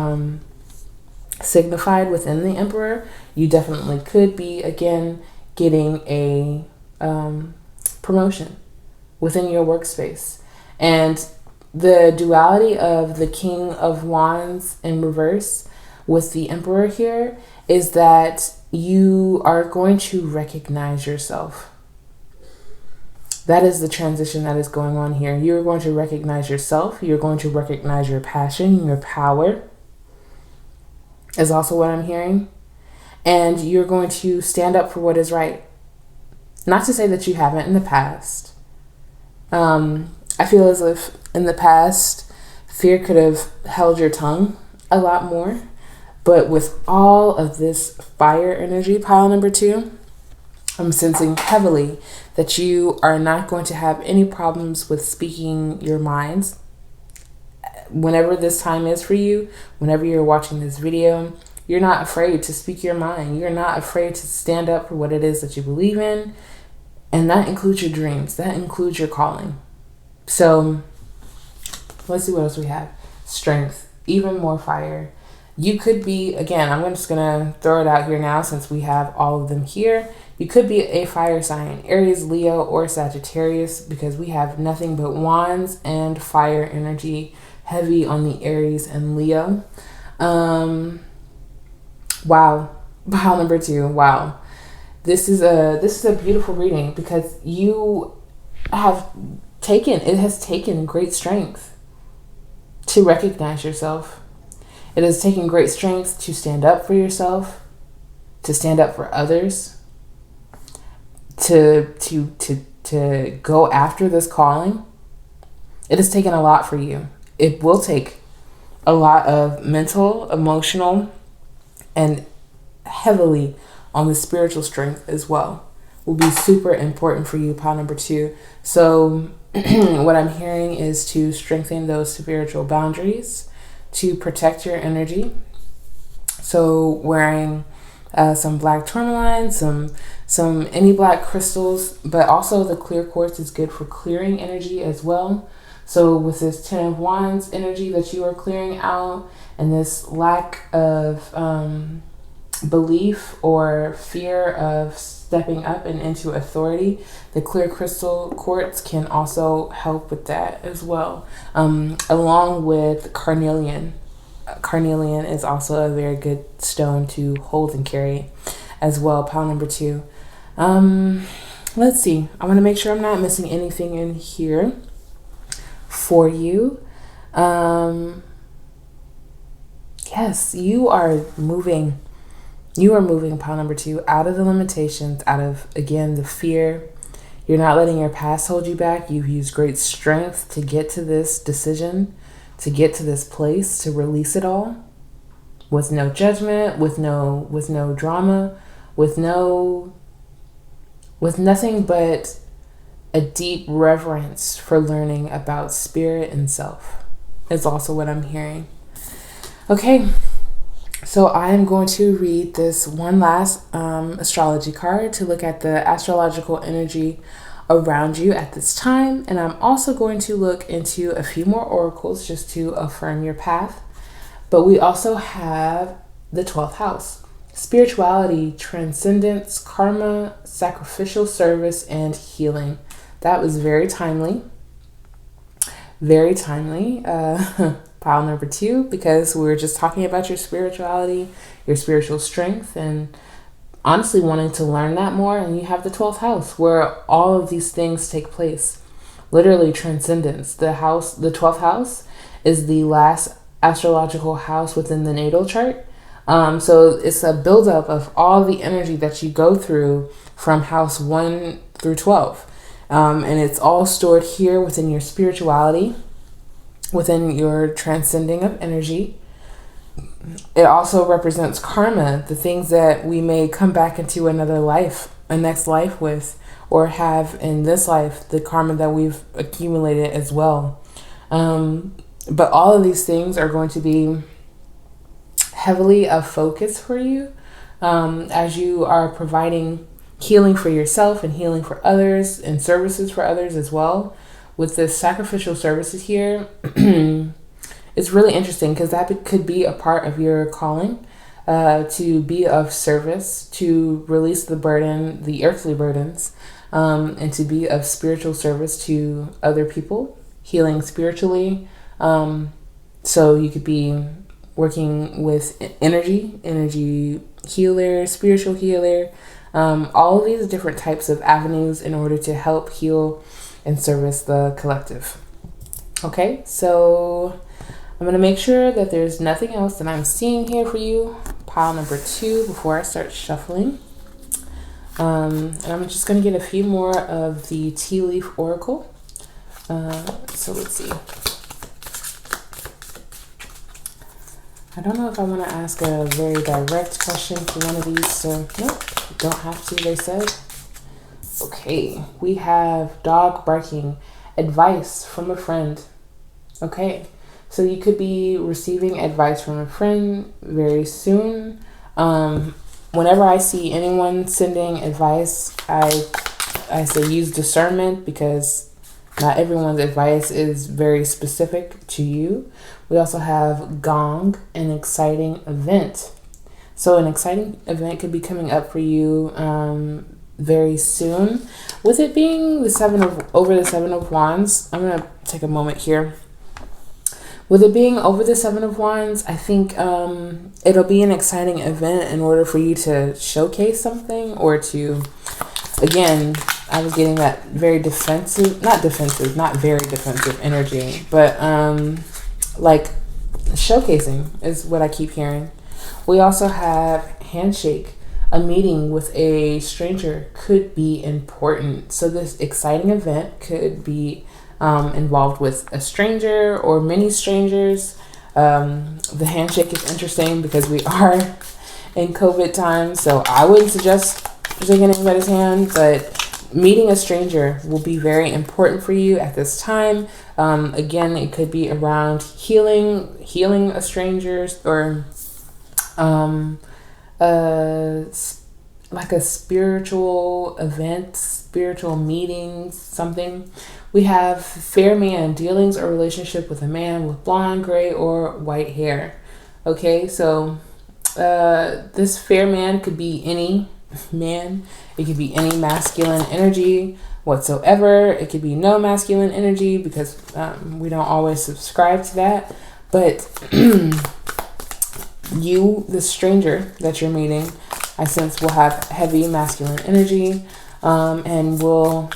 signified within the Emperor. You definitely could be, again, getting a promotion within your workspace. And the duality of the King of Wands in reverse with the Emperor here is that you are going to recognize yourself. That is the transition that is going on here. You're going to recognize yourself. You're going to recognize your passion, your power is also what I'm hearing. And you're going to stand up for what is right. Not to say that you haven't in the past. I feel as if in the past, fear could have held your tongue a lot more. But with all of this fire energy, pile number 2, I'm sensing heavily that you are not going to have any problems with speaking your minds. Whenever this time is for you, whenever you're watching this video, you're not afraid to speak your mind. You're not afraid to stand up for what it is that you believe in. And that includes your dreams. That includes your calling. So let's see what else we have. Strength, even more fire. You could be, again, I'm just going to throw it out here now since we have all of them here. You could be a fire sign, Aries, Leo, or Sagittarius, because we have nothing but wands and fire energy heavy on the Aries and Leo. Wow. Pile number 2. Wow. This is a beautiful reading because it has taken great strength to recognize yourself. It has taken great strength to stand up for yourself, to stand up for others, to go after this calling. It has taken a lot for you. It will take a lot of mental, emotional, and heavily on the spiritual strength as well. Will be super important for you, pile number 2. So what I'm hearing is to strengthen those spiritual boundaries, to protect your energy. So wearing some black tourmaline, some any black crystals, but also the clear quartz is good for clearing energy as well. So with this 10 of Wands energy that you are clearing out and this lack of belief or fear of stepping up and into authority, the clear crystal quartz can also help with that as well, along with carnelian. Carnelian is also a very good stone to hold and carry as well. Pile number 2. Let's see. I want to make sure I'm not missing anything in here for you. Yes, you are moving. You are moving, pile number 2, out of the limitations, out of, again, the fear. You're not letting your past hold you back. You've used great strength to get to this decision, to get to this place, to release it all with no judgment, with no drama, with nothing but a deep reverence for learning about spirit and self. Is also what I'm hearing. Okay, so I'm going to read this one last astrology card to look at the astrological energy around you at this time. And I'm also going to look into a few more oracles just to affirm your path. But we also have the 12th house. Spirituality, transcendence, karma, sacrificial service, and healing. That was very timely. Very timely. Pile number 2, because we were just talking about your spirituality, your spiritual strength, and honestly wanting to learn that more. And you have the 12th house where all of these things take place. Literally transcendence. The 12th house is the last astrological house within the natal chart. So it's a buildup of all the energy that you go through from house 1 through 12. And it's all stored here within your spirituality, within your transcending of energy. It also represents karma, the things that we may come back into another life, a next life with, or have in this life, the karma that we've accumulated as well. But all of these things are going to be heavily a focus for you as you are providing healing for yourself and healing for others and services for others as well. With the sacrificial services here, it's really interesting because that could be a part of your calling, to be of service, to release the burden, the earthly burdens, and to be of spiritual service to other people, healing spiritually. So you could be working with energy healer, spiritual healer, all of these different types of avenues in order to help heal and service the collective. Okay, so I'm going to make sure that there's nothing else that I'm seeing here for you. Pile number 2 before I start shuffling. And I'm just going to get a few more of the tea leaf oracle. So let's see. I don't know if I want to ask a very direct question for one of these. So nope, don't have to, they said. Okay, we have dog barking, advice from a friend. Okay, so you could be receiving advice from a friend very soon. Whenever I see anyone sending advice, I say use discernment because not everyone's advice is very specific to you. We also have gong, an exciting event. So an exciting event could be coming up for you very soon. With it being the 7 of Wands, I'm going to take a moment here. With it being over the 7 of Wands, I think it'll be an exciting event in order for you to showcase something or to, again, I was getting that very not very defensive energy, but like showcasing is what I keep hearing. We also have handshake. A meeting with a stranger could be important. So this exciting event could be involved with a stranger or many strangers. The handshake is interesting because we are in COVID times, so I wouldn't suggest shaking anybody's hand, but meeting a stranger will be very important for you at this time. Again, it could be around healing a stranger, or like a spiritual event, spiritual meetings, something. We have fair man, dealings or relationship with a man with blonde, gray, or white hair. Okay, so This fair man could be any man. It could be any masculine energy whatsoever. It could be no masculine energy, because we don't always subscribe to that. But you, the stranger that you're meeting, I sense will have heavy masculine energy, and will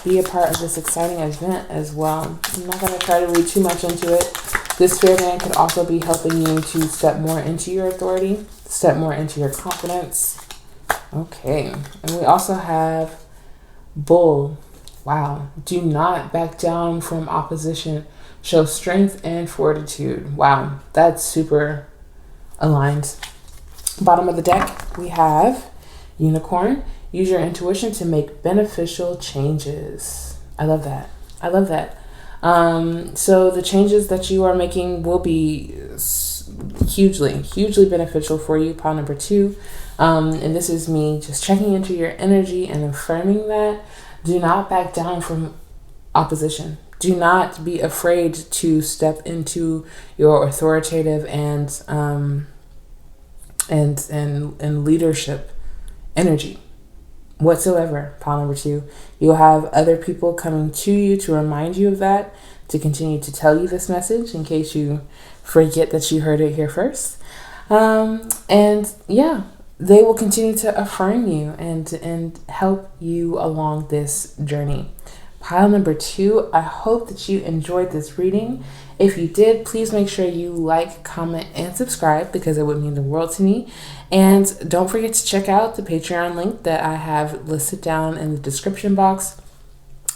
be a part of this exciting event as well. I'm not going to try to read too much into it. This fair man could also be helping you to step more into your authority, step more into your confidence. Okay. And we also have bull. Wow. Do not back down from opposition. Show strength and fortitude. Wow. That's super aligned. Bottom of the deck, we have unicorn. Use your intuition to make beneficial changes. I love that. I love that. So the changes that you are making will be hugely beneficial for you. Pile number 2. And this is me just checking into your energy and affirming that. Do not back down from opposition. Do not be afraid to step into your authoritative and leadership energy whatsoever. Pile number 2. You'll have other people coming to you to remind you of that, to continue to tell you this message in case you forget that you heard it here first. And yeah, they will continue to affirm you and help you along this journey. Pile number 2, I hope that you enjoyed this reading. If you did, please make sure you like, comment, and subscribe, because it would mean the world to me. And don't forget to check out the Patreon link that I have listed down in the description box,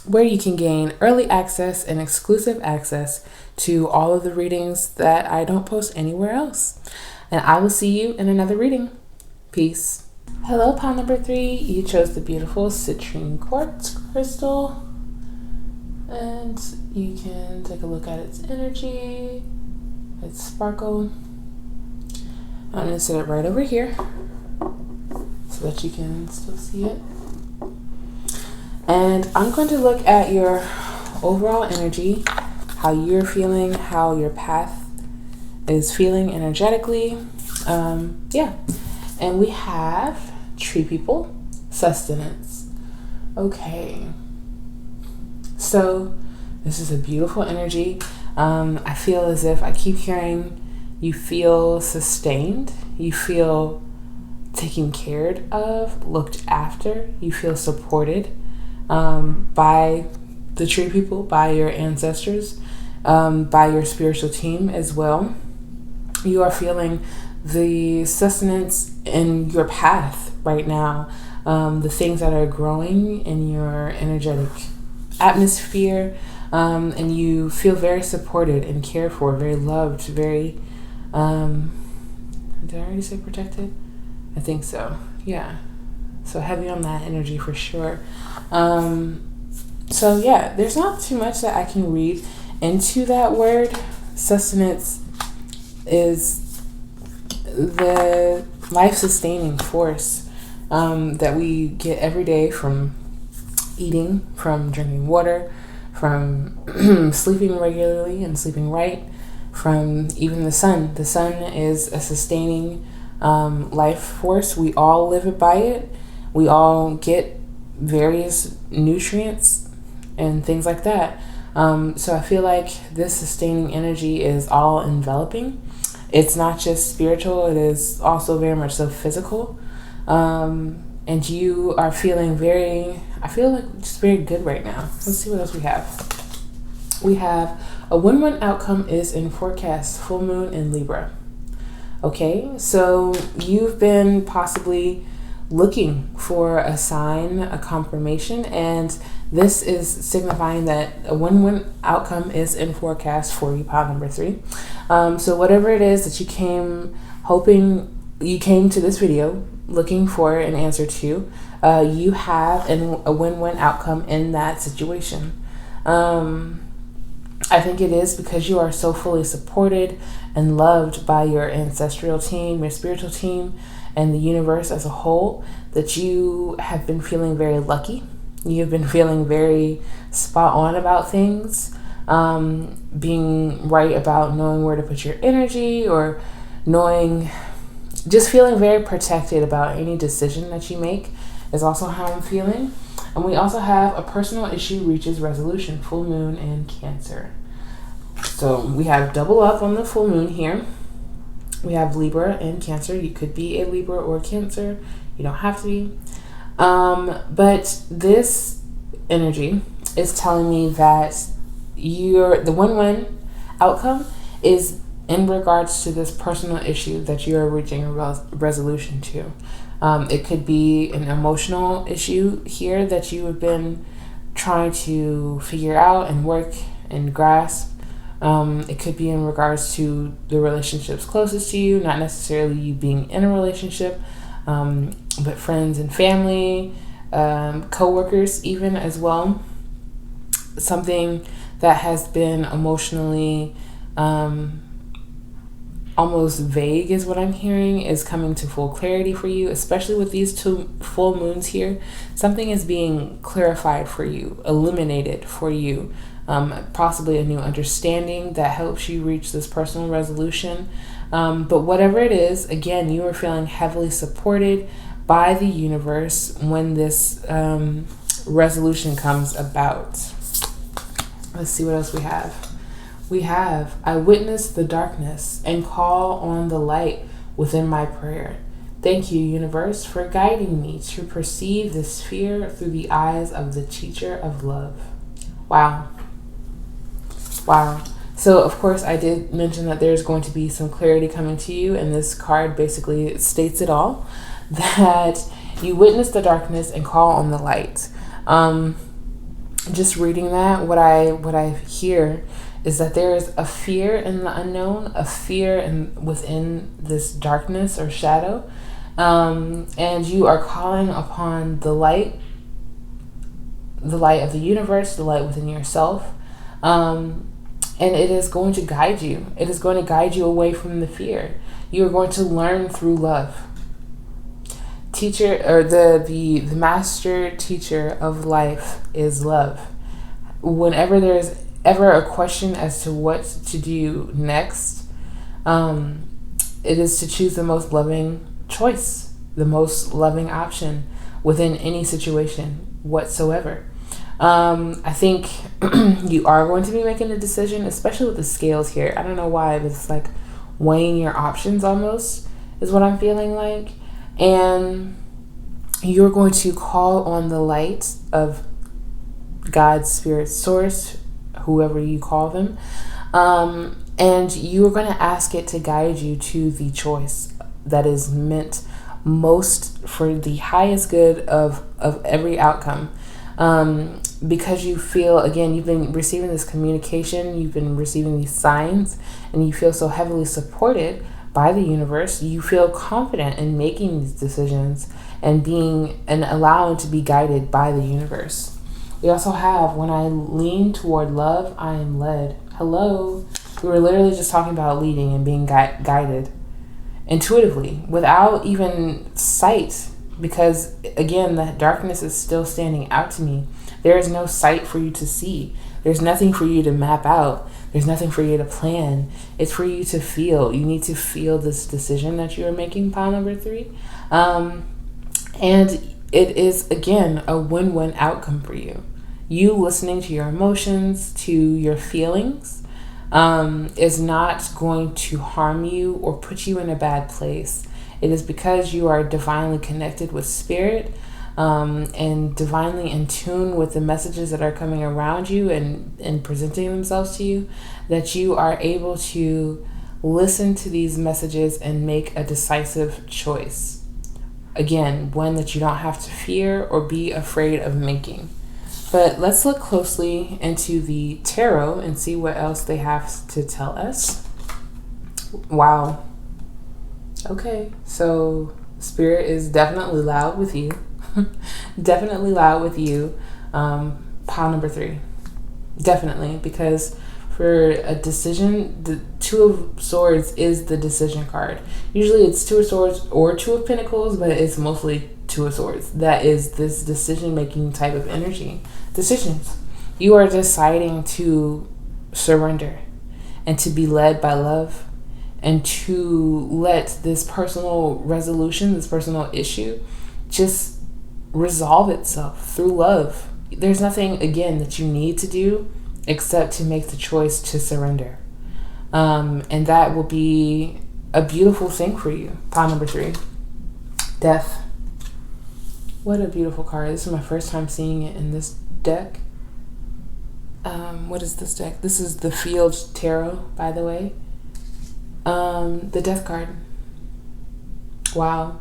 where you can gain early access and exclusive access to all of the readings that I don't post anywhere else. And I will see you in another reading. Peace. Hello, pile number 3. You chose the beautiful citrine quartz crystal. And you can take a look at its energy, its sparkle. I'm going to set it right over here so that you can still see it. And I'm going to look at your overall energy, how you're feeling, how your path is feeling energetically. Yeah. And we have tree people, sustenance. Okay. So this is a beautiful energy. I feel as if I keep hearing you feel sustained. You feel taken care of, looked after. You feel supported by the tree people, by your ancestors, by your spiritual team as well. You are feeling the sustenance in your path right now, the things that are growing in your energetic atmosphere, and you feel very supported and cared for, very loved, very did I already say protected? I think so. Yeah. So heavy on that energy for sure. So yeah, there's not too much that I can read into that word. Sustenance is the life-sustaining force that we get every day from eating, from drinking water, from sleeping regularly and sleeping right, from even the sun. The sun is a sustaining life force. We all live by it. We all get various nutrients and things like that. So I feel like this sustaining energy is all enveloping. It's not just spiritual, it is also very much so physical. And you are feeling I feel like just very good right now. Let's see what else we have. We have a win-win outcome is in forecast, full moon in Libra. Okay, so you've been possibly looking for a sign, a confirmation, and this is signifying that a win-win outcome is in forecast for you, pile number 3. So whatever it is that you came to this video looking for an answer to, you have a win-win outcome in that situation. I think it is because you are so fully supported and loved by your ancestral team, your spiritual team, and the universe as a whole, that you have been feeling very lucky. You've been feeling very spot on about things. being right about knowing where to put your energy, or just feeling very protected about any decision that you make is also how I'm feeling. And we also have a personal issue reaches resolution, full moon and Cancer. So we have double up on the full moon here. We have Libra and Cancer. You could be a Libra or Cancer. You don't have to be. But this energy is telling me that the win-win outcome is in regards to this personal issue that you are reaching a resolution to. It could be an emotional issue here that you have been trying to figure out and work and grasp. It could be in regards to the relationships closest to you, not necessarily you being in a relationship, but friends and family, co-workers even as well. Something that has been emotionally almost vague is what I'm hearing is coming to full clarity for you, especially with these 2 full moons here. Something is being clarified for you, illuminated for you, possibly a new understanding that helps you reach this personal resolution. But whatever it is, again, you are feeling heavily supported by the universe when this resolution comes about. Let's see what else we have. We have, I witness the darkness and call on the light within my prayer. Thank you, universe, for guiding me to perceive this sphere through the eyes of the teacher of love. Wow. Wow. So, of course, I did mention that there's going to be some clarity coming to you, and this card basically states it all, that you witness the darkness and call on the light. Just reading that, what I hear is that there is a fear in the unknown, a fear within this darkness or shadow, and you are calling upon the light of the universe, the light within yourself, and it is going to guide you. It is going to guide you away from the fear. You are going to learn through love. Teacher, or the master teacher of life is love. Whenever there's ever a question as to what to do next, it is to choose the most loving choice, the most loving option within any situation whatsoever. I think you are going to be making a decision, especially with the scales here. I don't know why, but it's like weighing your options almost is what I'm feeling like. And you're going to call on the light of God's spirit source, whoever you call them, and you are going to ask it to guide you to the choice that is meant most for the highest good of every outcome, because you feel, again, you've been receiving this communication, you've been receiving these signs, and you feel so heavily supported by the universe. You feel confident in making these decisions and allowing to be guided by the universe. We also have, when I lean toward love, I am led. Hello. We were literally just talking about leading and being guided intuitively without even sight, because, again, the darkness is still standing out to me. There is no sight for you to see. There's nothing for you to map out. There's nothing for you to plan. It's for you to feel. You need to feel this decision that you are making, pile number 3. And it is, again, a win-win outcome for you. You listening to your emotions, to your feelings, is not going to harm you or put you in a bad place. It is because you are divinely connected with spirit, and divinely in tune with the messages that are coming around you and presenting themselves to you, that you are able to listen to these messages and make a decisive choice. Again, one that you don't have to fear or be afraid of making. But let's look closely into the tarot and see what else they have to tell us. Wow. Okay, so spirit is definitely loud with you. Definitely loud with you. Pile number 3. Definitely, because for a decision, the 2 of Swords is the decision card. Usually it's 2 of Swords or 2 of Pentacles, but it's mostly 2 of Swords. That is this decision-making type of energy. Decisions. You are deciding to surrender and to be led by love, and to let this personal resolution, this personal issue, just resolve itself through love. There's nothing, again, that you need to do except to make the choice to surrender. And that will be a beautiful thing for you. Pile number 3, death. What a beautiful card. This is my first time seeing it in this deck. What is this deck? This is the Field Tarot, by the way. The death card. Wow.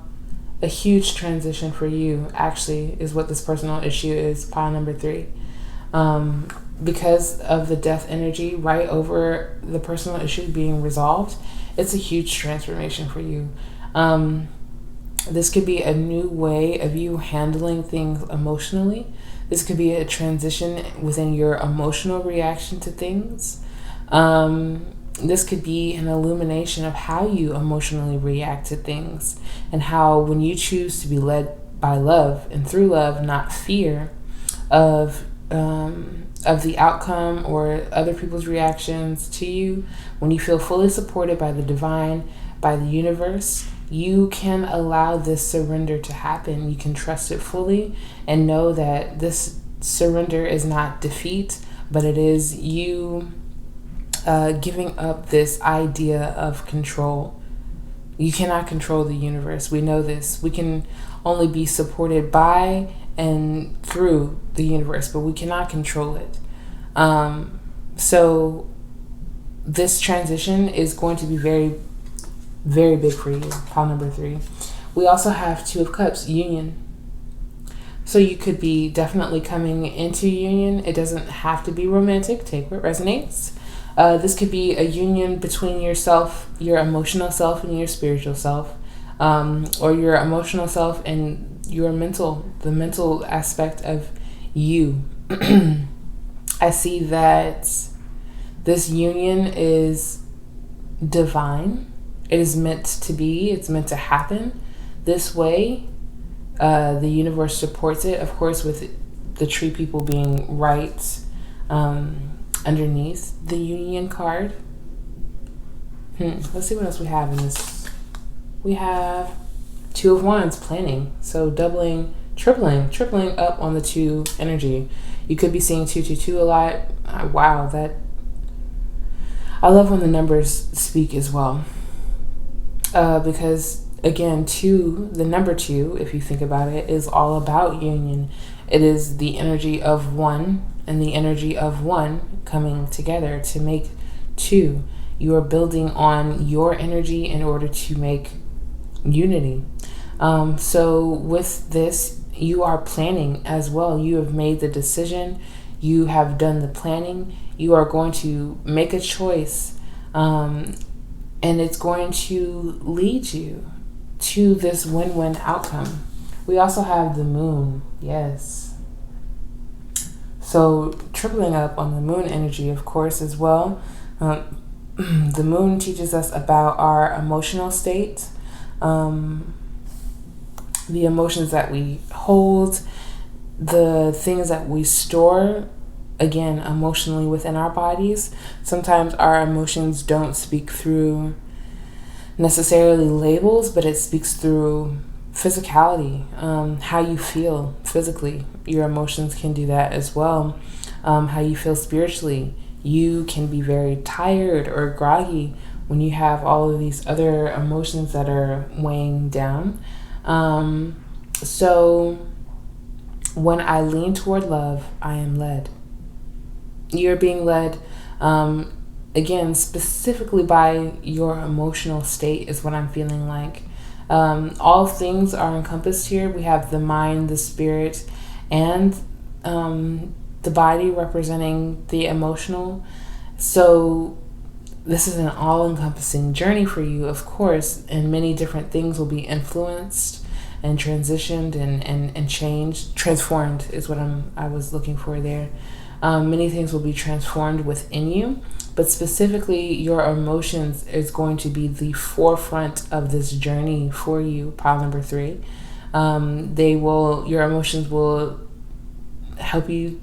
A huge transition for you, actually, is what this personal issue is. Pile number 3. Because of the death energy right over the personal issue being resolved, it's a huge transformation for you. This could be a new way of you handling things emotionally. This could be a transition within your emotional reaction to things. This could be an illumination of how you emotionally react to things, and how when you choose to be led by love and through love, not fear of the outcome or other people's reactions to you, when you feel fully supported by the divine, by the universe, you can allow this surrender to happen. You can trust it fully and know that this surrender is not defeat, but it is you giving up this idea of control. You cannot control the universe. We know this. We can only be supported by and through the universe, but we cannot control it. So this transition is going to be very, very big for you. Pile number 3. We also have 2 of Cups, union. So you could be definitely coming into union. It doesn't have to be romantic. Take what resonates. This could be a union between yourself, your emotional self, and your spiritual self, or your emotional self and your the mental aspect of you. I see that this union is divine. It is meant to be. It's meant to happen this way. The universe supports it, of course, with the tree people being right underneath the union card. Let's see what else we have in this. We have 2 of Wands, planning. So doubling, tripling up on the 2 energy. You could be seeing 222 a lot. Wow, that I love when the numbers speak as well. Because again, 2, the number 2, if you think about it, is all about union. It is the energy of 1 and the energy of 1 coming together to make 2. You are building on your energy in order to make unity. So with this, you are planning as well. You have made the decision. You have done the planning. You are going to make a choice, and it's going to lead you to this win-win outcome. We also have the moon. Yes. So tripling up on the moon energy, of course, as well. The moon teaches us about our emotional state, the emotions that we hold, the things that we store, again, emotionally within our bodies. Sometimes our emotions don't speak through necessarily labels, but it speaks through physicality, how you feel physically. Your emotions can do that as well. How you feel spiritually. You can be very tired or groggy when you have all of these other emotions that are weighing down. So when I lean toward love, I am led. You're being led, again, specifically by your emotional state is what I'm feeling like. All things are encompassed here. We have the mind, the spirit, and the body representing the emotional. So this is an all-encompassing journey for you, of course, and many different things will be influenced and transitioned and changed. Transformed is what I was looking for there. Many things will be transformed within you, but specifically your emotions is going to be the forefront of this journey for you. Pile number 3. Your emotions will help you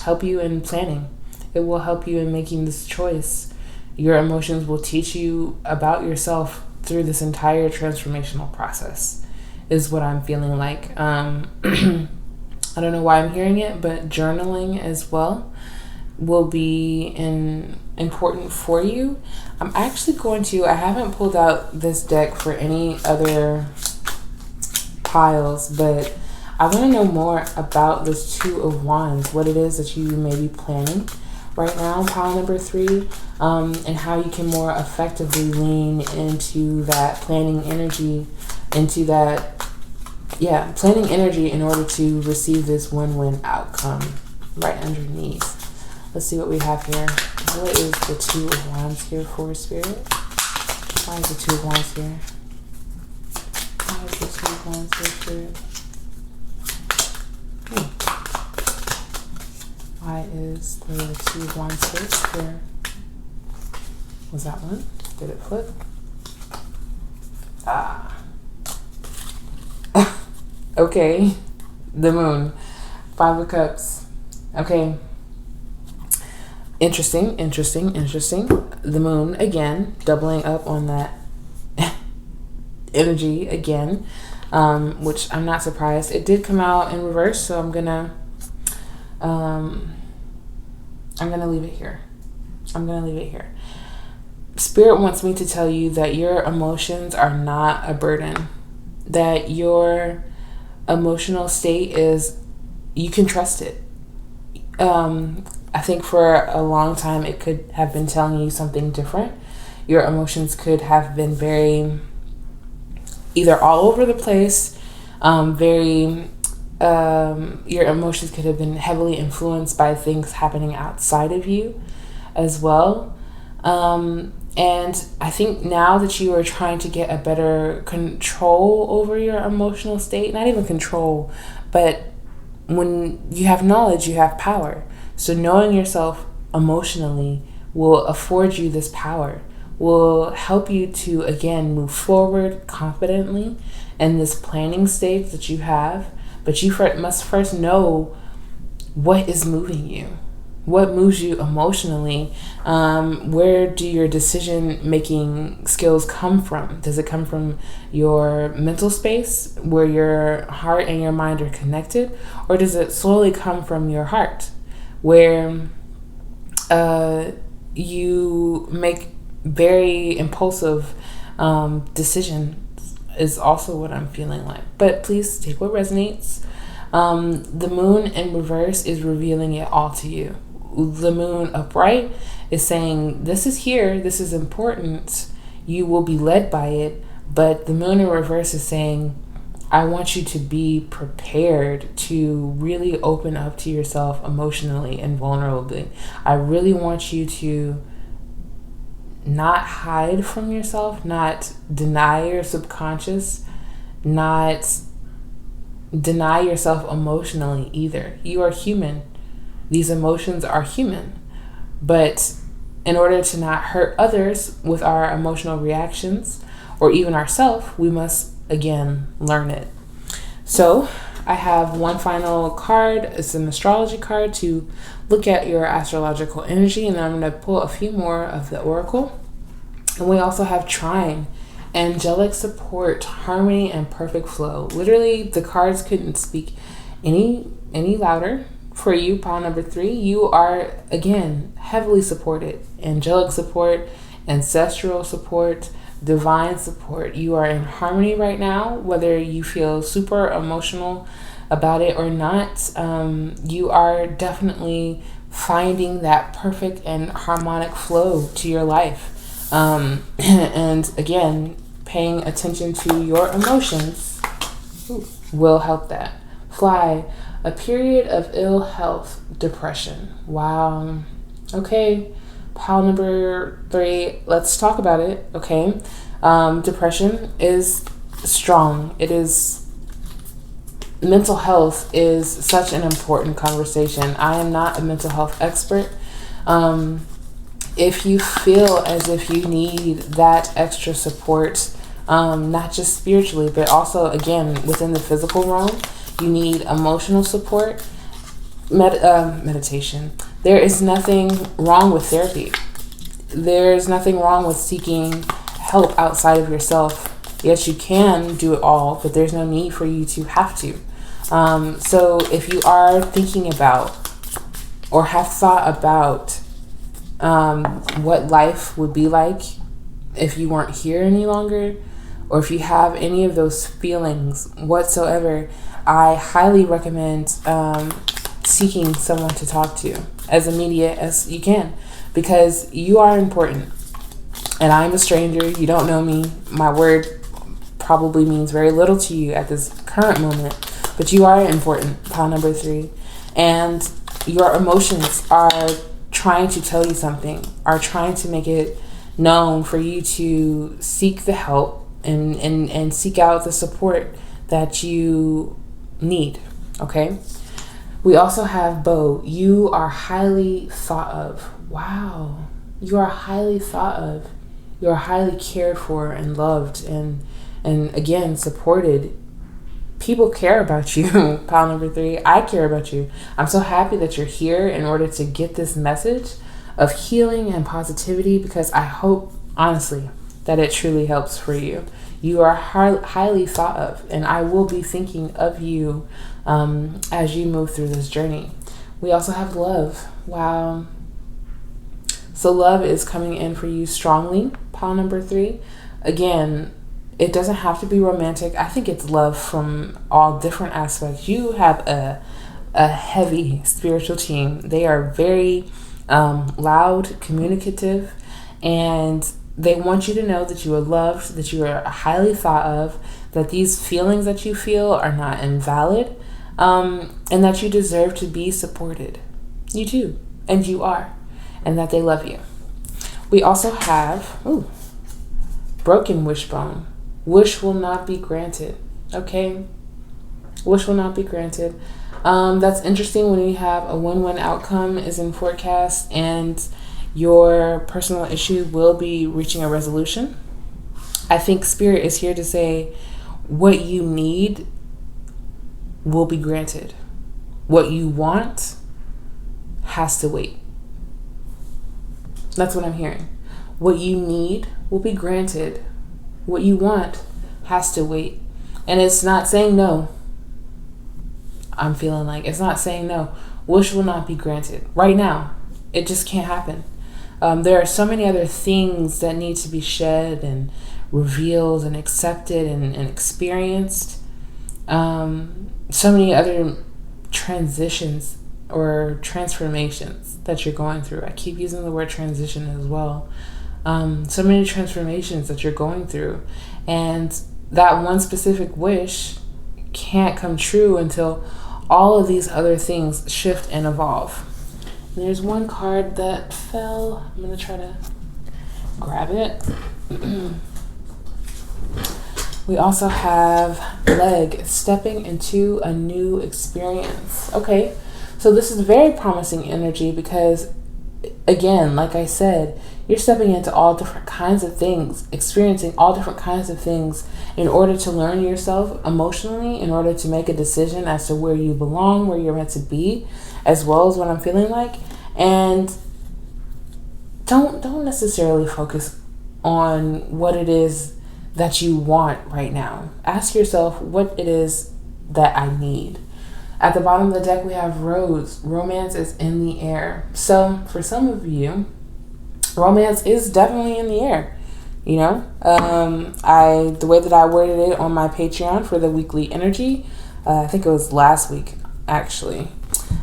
help you in planning. It will help you in making this choice. Your emotions will teach you about yourself through this entire transformational process, is what I'm feeling like. I don't know why I'm hearing it, but journaling as well will be important for you. I'm actually I haven't pulled out this deck for any other piles, but I want to know more about this Two of Wands, what it is that you may be planning right now, pile number 3, and how you can more effectively lean into that planning energy, planning energy in order to receive this win-win outcome right underneath. Let's see what we have here. What is the Two of Wands here for, Spirit? Why is the Two of Wands here? Why is the Two of Wands here, Spirit? Why is the Two of Wands here? Was that one? Did it flip? Okay. The Moon. 5 of Cups. Okay. Interesting. The Moon, again, doubling up on that energy again, which I'm not surprised. It did come out in reverse, so I'm gonna leave it here. Spirit wants me to tell you that your emotions are not a burden, that your emotional state you can trust it. I think for a long time it could have been telling you something different. Your emotions could have been very either all over the place, your emotions could have been heavily influenced by things happening outside of you as well. And I think now that you are trying to get a better control over your emotional state, not even control, but when you have knowledge, you have power. So knowing yourself emotionally will afford you this power, will help you to, again, move forward confidently in this planning stage that you have. But you must first know what is moving you. What moves you emotionally? Where do your decision-making skills come from? Does it come from your mental space, where your heart and your mind are connected? Or does it slowly come from your heart, where you make very impulsive decisions, is also what I'm feeling like. But please take what resonates. The Moon in reverse is revealing it all to you. The Moon upright is saying, this is here, this is important, you will be led by it. But the Moon in reverse is saying, I want you to be prepared to really open up to yourself emotionally and vulnerably. I really want you to not hide from yourself, not deny your subconscious, not deny yourself emotionally either. You are human. These emotions are human. But in order to not hurt others with our emotional reactions, or even ourselves, we must, again, learn it. So I have one final card. It's an astrology card to look at your astrological energy, and then I'm going to pull a few more of the oracle. And we also have trine, angelic support, harmony, and perfect flow. Literally, the cards couldn't speak any louder. For you, pile number 3, you are, again, heavily supported. Angelic support, ancestral support, divine support. You are in harmony right now, whether you feel super emotional about it or not. You are definitely finding that perfect and harmonic flow to your life. And again, paying attention to your emotions will help that. Fly. A period of ill health, depression. Wow. Okay. Pile number 3. Let's talk about it. Okay. Depression is strong. Mental health is such an important conversation. I am not a mental health expert. If you feel as if you need that extra support, not just spiritually, but also, again, within the physical realm, you need emotional support, meditation. There is nothing wrong with therapy. There's nothing wrong with seeking help outside of yourself. Yes, you can do it all, but there's no need for you to have to. So if you are thinking about or have thought about what life would be like if you weren't here any longer, or if you have any of those feelings whatsoever, I highly recommend seeking someone to talk to as immediate as you can, because you are important. And I'm a stranger. You don't know me. My word probably means very little to you at this current moment, but you are important, pile number 3. And your emotions are trying to tell you something, are trying to make it known for you to seek the help and seek out the support that you need, okay? We also have Bo. You are highly thought of. Wow. You are highly thought of. You are highly cared for and loved and again, supported. People care about you, pile number 3. I care about you. I'm so happy that you're here in order to get this message of healing and positivity, because I hope, honestly, that it truly helps for you. You are highly thought of, and I will be thinking of you as you move through this journey. We also have love. Wow. So love is coming in for you strongly, pile number 3. Again, it doesn't have to be romantic. I think it's love from all different aspects. You have a heavy spiritual team. They are very loud, communicative, and they want you to know that you are loved, that you are highly thought of, that these feelings that you feel are not invalid, and that you deserve to be supported. You do, and you are, and that they love you. We also have broken wishbone. Wish will not be granted. Okay? Wish will not be granted. That's interesting when you have a win-win outcome is in forecast and your personal issue will be reaching a resolution. I think Spirit is here to say what you need will be granted. What you want has to wait. That's what I'm hearing. What you need will be granted. What you want has to wait. And it's not saying no. I'm feeling like it's not saying no. Wish will not be granted. Right now, it just can't happen. There are so many other things that need to be shed and revealed and accepted and experienced. So many other transitions or transformations that you're going through. I keep using the word transition as well. So many transformations that you're going through, and that one specific wish can't come true until all of these other things shift and evolve. And there's one card that fell. I'm going to try to grab it. We also have leg, stepping into a new experience. Okay, so this is very promising energy because, again, like I said, you're stepping into all different kinds of things, experiencing all different kinds of things in order to learn yourself emotionally, in order to make a decision as to where you belong, where you're meant to be, as well as what I'm feeling like. And don't necessarily focus on what it is that you want right now. Ask yourself what it is that I need. At the bottom of the deck, we have Rose. Romance is in the air. So for some of you, romance is definitely in the air. You know, the way that I worded it on my Patreon for the weekly energy, I think it was last week actually,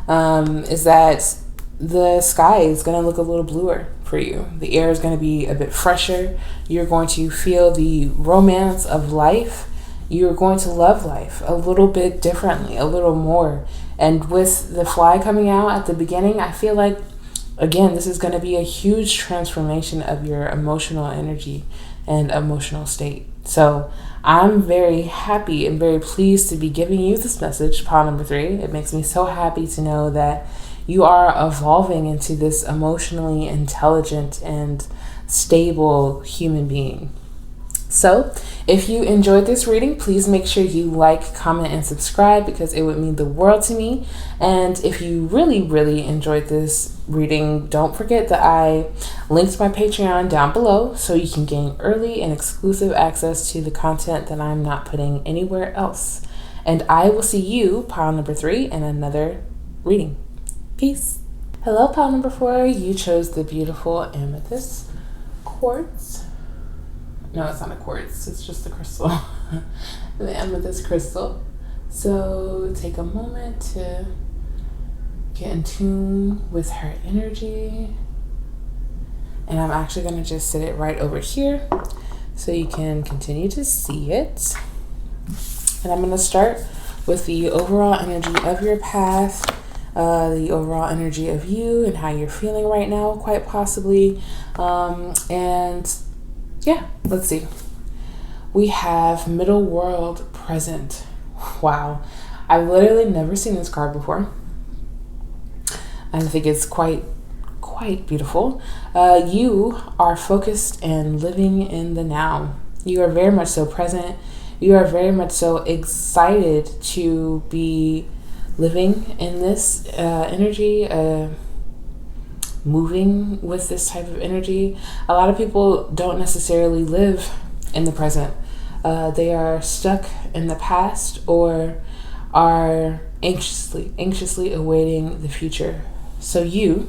is that the sky is going to look a little bluer for you. The air is going to be a bit fresher. You're going to feel the romance of life. You're going to love life a little bit differently, a little more. And with the fly coming out at the beginning, I feel like, again, this is going to be a huge transformation of your emotional energy and emotional state. So I'm very happy and very pleased to be giving you this message, pile number 3. It makes me so happy to know that you are evolving into this emotionally intelligent and stable human being. So, if you enjoyed this reading, please make sure you like, comment, and subscribe because it would mean the world to me. And if you really, really enjoyed this reading, don't forget that I linked my Patreon down below so you can gain early and exclusive access to the content that I'm not putting anywhere else. And I will see you, pile number 3, in another reading. Peace. Hello, pile number 4. You chose the beautiful amethyst quartz. No, it's not a quartz. It's just a crystal. The amethyst crystal. So take a moment to get in tune with her energy. And I'm actually going to just sit it right over here so you can continue to see it. And I'm going to start with the overall energy of your path, the overall energy of you and how you're feeling right now, quite possibly. And yeah, let's see. We have Middle World Present. Wow. I've literally never seen this card before. I think it's quite beautiful. You are focused and living in the now. You are very much so present. You are very much so excited to be living in this energy, moving with this type of energy. A lot of people don't necessarily live in the present. They are stuck in the past or are anxiously awaiting the future. So you,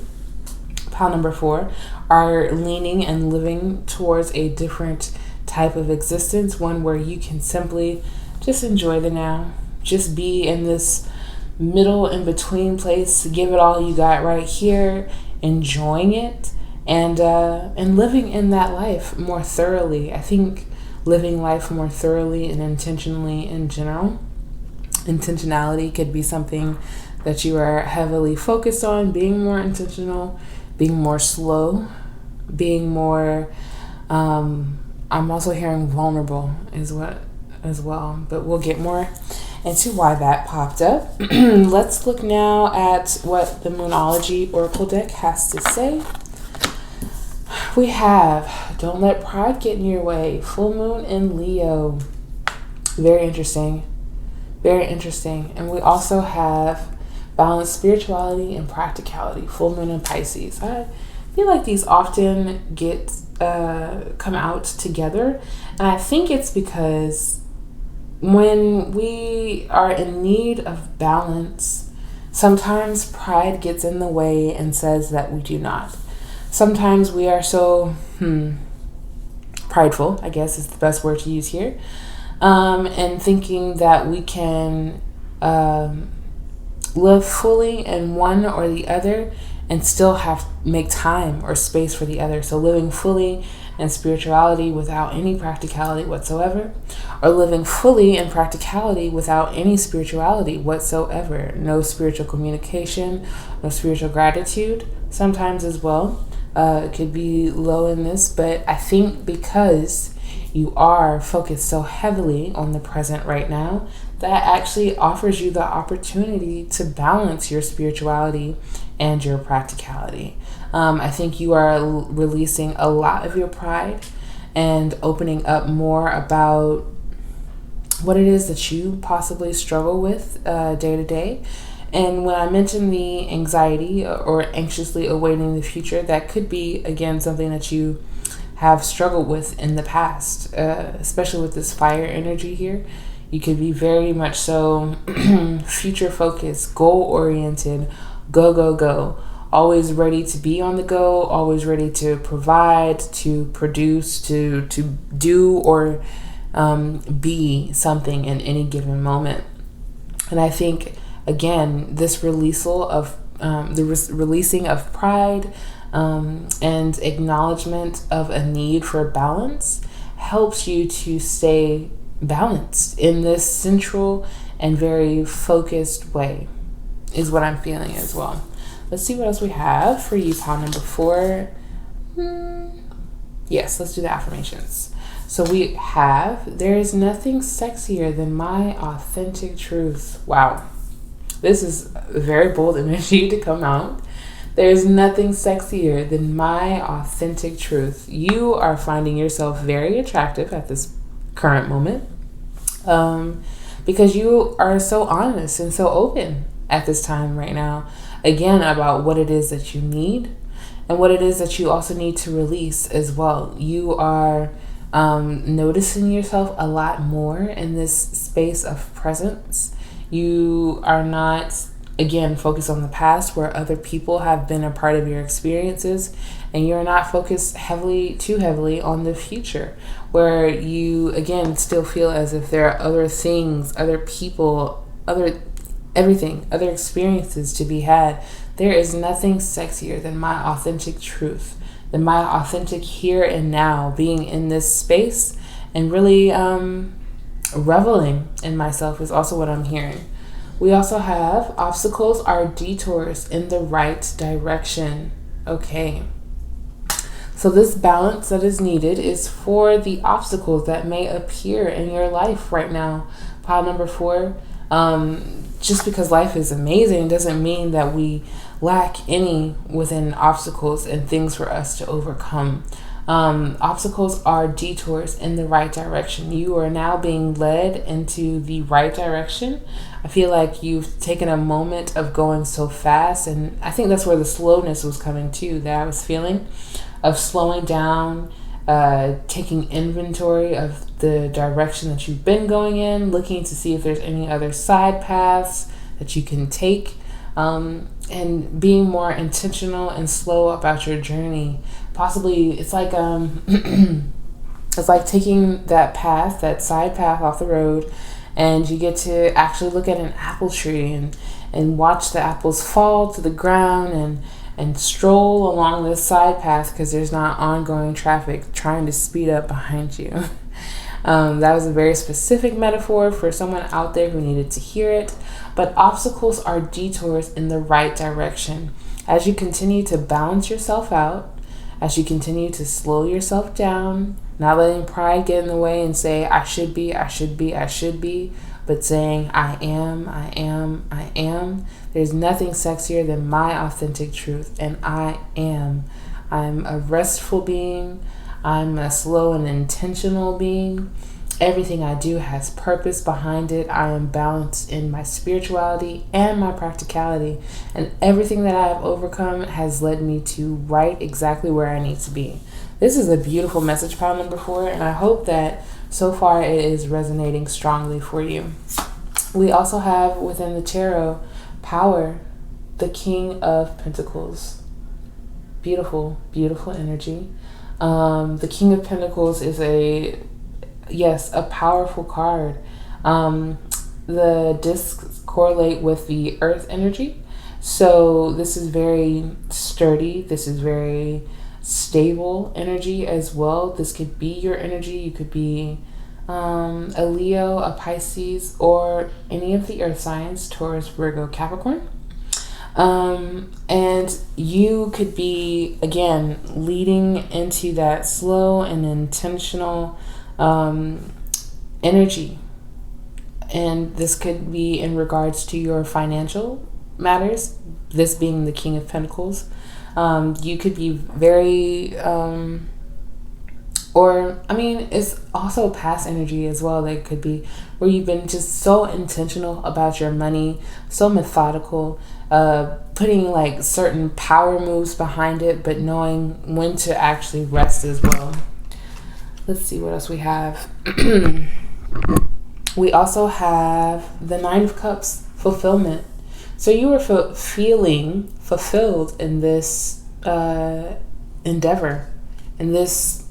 pile number 4, are leaning and living towards a different type of existence, one where you can simply just enjoy the now, just be in this middle in between place, give it all you got right here, enjoying it, and living in that life more thoroughly. I think living life more thoroughly and intentionally in general. Intentionality could be something that you are heavily focused on, being more intentional, being more slow, being more I'm also hearing vulnerable as well, but we'll get more into why that popped up. Let's look now at what the Moonology Oracle deck has to say. We have Don't Let Pride Get in Your Way, full moon in Leo. Very interesting. Very interesting. And we also have Balanced Spirituality and Practicality, full moon in Pisces. I feel like these often get come out together, and I think it's because when we are in need of balance, sometimes pride gets in the way and says that we do not. Sometimes we are so prideful, I guess is the best word to use here, and thinking that we can live fully in one or the other and still make time or space for the other. So living fully in spirituality without any practicality whatsoever, or living fully in practicality without any spirituality whatsoever. No spiritual communication, no spiritual gratitude sometimes as well. It could be low in this, but I think because you are focused so heavily on the present right now, that actually offers you the opportunity to balance your spirituality and your practicality. I think you are releasing a lot of your pride and opening up more about what it is that you possibly struggle with day to day. And when I mention the anxiety or anxiously awaiting the future, that could be, again, something that you have struggled with in the past, especially with this fire energy here. You could be very much so future focused, goal oriented, go, always ready to be on the go, always ready to provide, to produce, to do or be something in any given moment. And I think, again, this releasing of pride and acknowledgement of a need for balance helps you to stay balanced in this central and very focused way, is what I'm feeling as well. Let's see what else we have for you, pile number 4. Yes, let's do the affirmations. So we have, there is nothing sexier than my authentic truth. Wow. This is a very bold energy to come out. There's nothing sexier than my authentic truth. You are finding yourself very attractive at this current moment, because you are so honest and so open at this time right now, again, about what it is that you need and what it is that you also need to release as well. You are noticing yourself a lot more in this space of presence. You are not, again, focused on the past where other people have been a part of your experiences, and you're not focused too heavily on the future where you, again, still feel as if there are other things, other people, everything, other experiences to be had. There is nothing sexier than my authentic truth, than my authentic here and now, being in this space and really reveling in myself is also what I'm hearing. We also have obstacles are detours in the right direction. Okay. So this balance that is needed is for the obstacles that may appear in your life right now. Pile number 4. Just because life is amazing doesn't mean that we lack any within obstacles and things for us to overcome. Obstacles are detours in the right direction. You are now being led into the right direction. I feel like you've taken a moment of going so fast, and I think that's where the slowness was coming too, that I was feeling, of slowing down, taking inventory of the direction that you've been going in, looking to see if there's any other side paths that you can take, and being more intentional and slow about your journey. Possibly it's like it's like taking that path, that side path off the road, and you get to actually look at an apple tree and watch the apples fall to the ground and stroll along this side path because there's not ongoing traffic trying to speed up behind you. That was a very specific metaphor for someone out there who needed to hear it. But obstacles are detours in the right direction. As you continue to balance yourself out, as you continue to slow yourself down, not letting pride get in the way and say, I should be, I should be, I should be, but saying, I am, I am, I am. There's nothing sexier than my authentic truth, and I am. I'm a restful being. I'm a slow and intentional being. Everything I do has purpose behind it. I am balanced in my spirituality and my practicality. And everything that I have overcome has led me to right exactly where I need to be. This is a beautiful message, pile number 4, and I hope that so far it is resonating strongly for you. We also have within the tarot power, the King of Pentacles. Beautiful, beautiful energy. The King of Pentacles is a powerful card. The discs correlate with the earth energy. So this is very sturdy. This is very stable energy as well. This could be your energy. You could be a Leo, a Pisces, or any of the earth signs, Taurus, Virgo, Capricorn. And you could be, again, leading into that slow and intentional energy. And this could be in regards to your financial matters, this being the King of Pentacles. You could be very, it's also past energy as well. That could be where you've been just so intentional about your money, so methodical, putting like certain power moves behind it, but knowing when to actually rest as well. Let's see what else we have. We also have the Nine of Cups, fulfillment. So you were feeling fulfilled in this endeavor, in this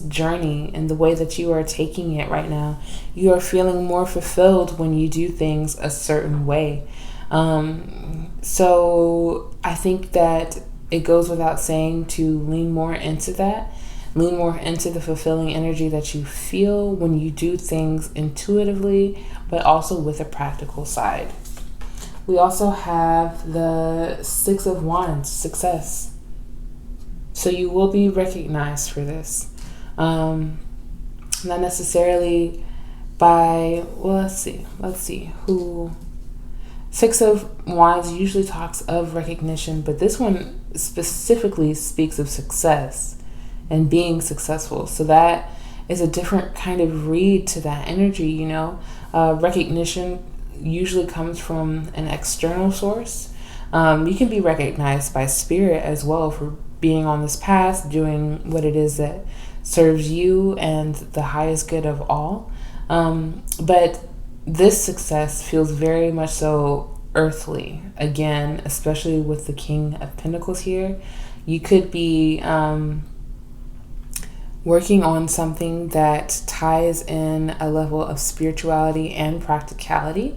journey, and the way that you are taking it right now. You are feeling more fulfilled when you do things a certain way. So I think that it goes without saying to lean more into that. Lean more into the fulfilling energy that you feel when you do things intuitively, but also with a practical side. We also have the Six of Wands, success. So you will be recognized for this. Not necessarily by, let's see who. Six of Wands usually talks of recognition, but this one specifically speaks of success and being successful. So that is a different kind of read to that energy, you know. Recognition usually comes from an external source. You can be recognized by spirit as well for being on this path, doing what it is that serves you and the highest good of all. But this success feels very much so earthly. Again, especially with the King of Pentacles here. You could be working on something that ties in a level of spirituality and practicality.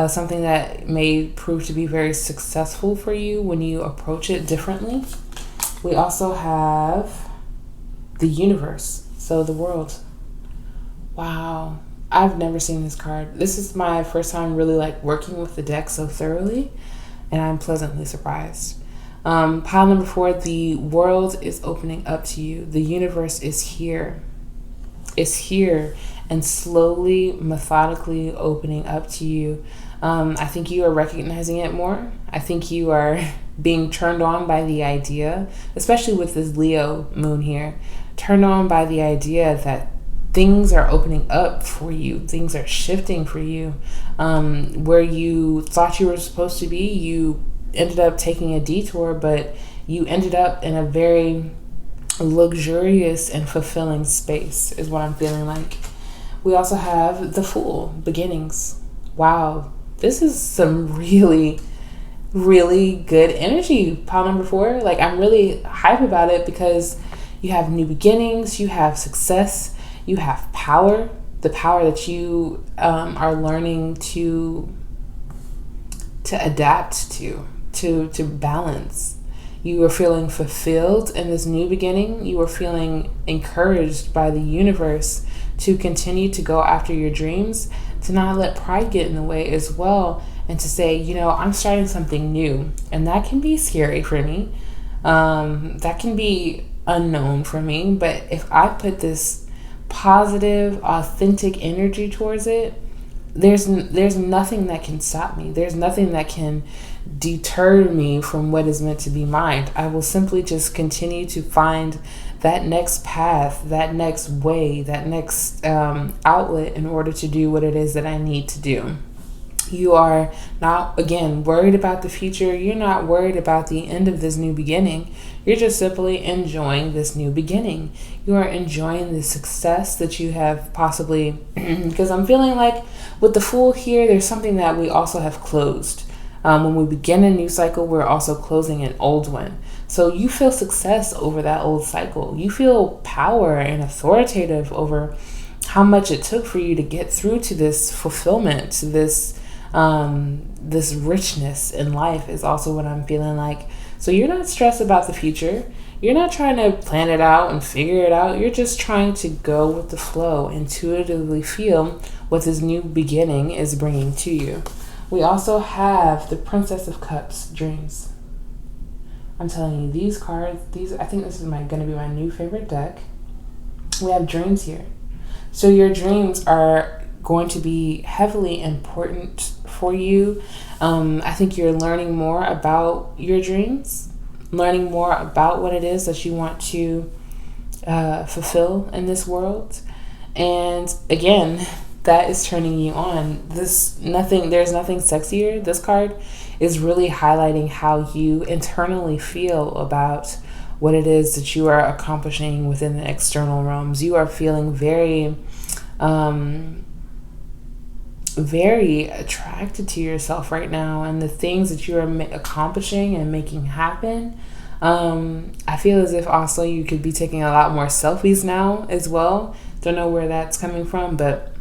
Something that may prove to be very successful for you when you approach it differently. We also have the universe, so the world. Wow, I've never seen this card. This is my first time really like working with the deck so thoroughly, and I'm pleasantly surprised. Pile number 4, the world is opening up to you. The universe is here. It's here and slowly, methodically opening up to you. I think you are recognizing it more. I think you are being turned on by the idea, especially with this Leo moon here, turned on by the idea that things are opening up for you. Things are shifting for you. Where you thought you were supposed to be, you ended up taking a detour, but you ended up in a very luxurious and fulfilling space is what I'm feeling like. We also have the Fool, beginnings. Wow, this is some really, really good energy. Pile number 4, like I'm really hype about it because you have new beginnings, you have success, you have power, the power that you are learning to adapt to balance. You are feeling fulfilled in this new beginning. You are feeling encouraged by the universe to continue to go after your dreams, to not let pride get in the way as well, and to say, you know, I'm starting something new. And that can be scary for me. That can be unknown for me. But if I put this positive, authentic energy towards it, there's nothing that can stop me. There's nothing that can deter me from what is meant to be mine. I will simply just continue to find that next path, that next way, that next outlet in order to do what it is that I need to do. You are not, again, worried about the future. You're not worried about the end of this new beginning. You're just simply enjoying this new beginning. You are enjoying the success that you have possibly, because I'm feeling like with the Fool here, there's something that we also have closed. When we begin a new cycle, we're also closing an old one. So you feel success over that old cycle. You feel power and authoritative over how much it took for you to get through to this fulfillment, to this richness in life is also what I'm feeling like. So you're not stressed about the future. You're not trying to plan it out and figure it out. You're just trying to go with the flow, intuitively feel what this new beginning is bringing to you. We also have the Princess of Cups, dreams. I'm telling you, these cards, I think this is going to be my new favorite deck. We have dreams here. So your dreams are going to be heavily important for you. I think you're learning more about your dreams, learning more about what it is that you want to fulfill in this world. And again, that is turning you on. There's nothing sexier. This card is really highlighting how you internally feel about what it is that you are accomplishing within the external realms. You are feeling very very attracted to yourself right now and the things that you are accomplishing and making happen. I feel as if also you could be taking a lot more selfies now as well. Don't know where that's coming from, but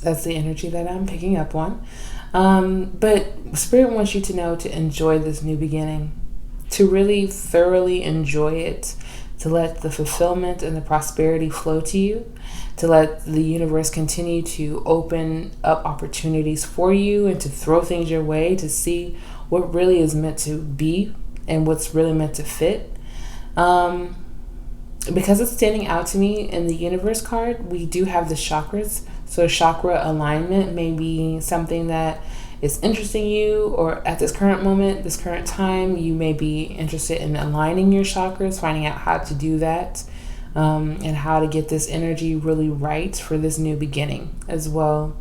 that's the energy that I'm picking up on. But Spirit wants you to know to enjoy this new beginning, to really thoroughly enjoy it, to let the fulfillment and the prosperity flow to you, to let the universe continue to open up opportunities for you and to throw things your way to see what really is meant to be and what's really meant to fit. Because it's standing out to me in the universe card, we do have the chakras. So chakra alignment may be something that is interesting you, or at this current moment, this current time, you may be interested in aligning your chakras, finding out how to do that, and how to get this energy really right for this new beginning as well.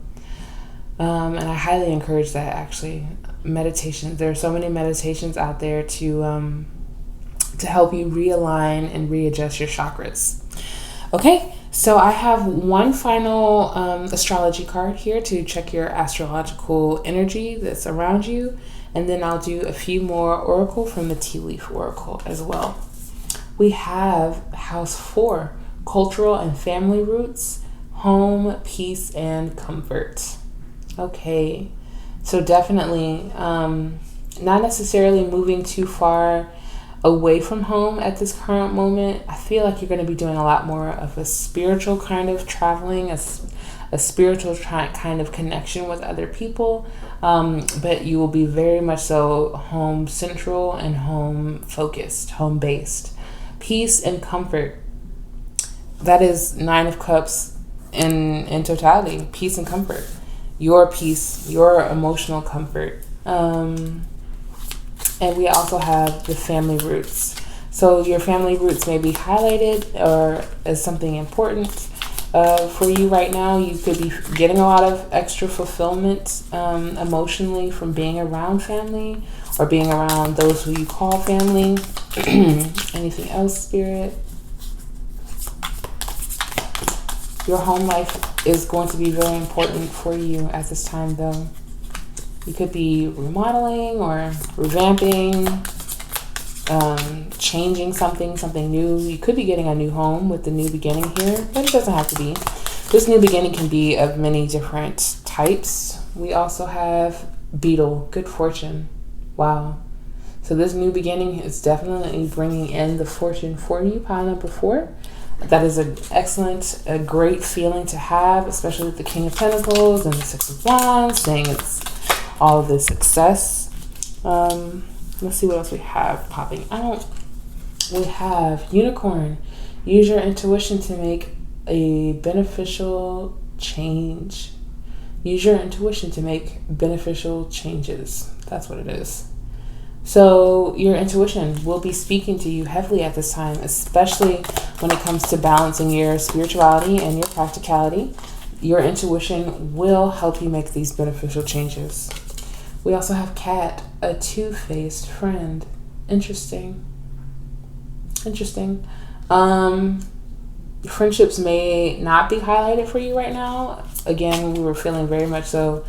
And I highly encourage that, actually. Meditation. There are so many meditations out there to help you realign and readjust your chakras. Okay, so I have one final astrology card here to check your astrological energy that's around you, and then I'll do a few more oracle from the Tea Leaf Oracle as well. We have House 4, Cultural and Family Roots, Home, Peace, and Comfort. Okay, so definitely not necessarily moving too far away from home at this current moment. I feel like you're going to be doing a lot more of a spiritual kind of traveling, a spiritual kind of connection with other people, but you will be very much so home central and home focused, home based. Peace and comfort. That is 9 of Cups in totality. Peace and comfort. Your peace, your emotional comfort. And we also have the family roots. So your family roots may be highlighted or as something important for you right now. You could be getting a lot of extra fulfillment emotionally from being around family or being around those who you call family. Anything else, Spirit? Your home life is going to be very important for you at this time, though. You could be remodeling or revamping, changing something new. You could be getting a new home with the new beginning here, but it doesn't have to be. This new beginning can be of many different types. We also have Beetle, good fortune. Wow. So this new beginning is definitely bringing in the fortune for you, pile number 4. That is an excellent, a great feeling to have, especially with the King of Pentacles and the 6 of Wands, saying it's all of the success. Let's see what else we have popping out. We have Unicorn. Use your intuition to make a beneficial change. Use your intuition to make beneficial changes. That's what it is. So your intuition will be speaking to you heavily at this time, especially when it comes to balancing your spirituality and your practicality. Your intuition will help you make these beneficial changes. We also have Cat, a two-faced friend. Interesting. Friendships may not be highlighted for you right now. Again, we were feeling very much so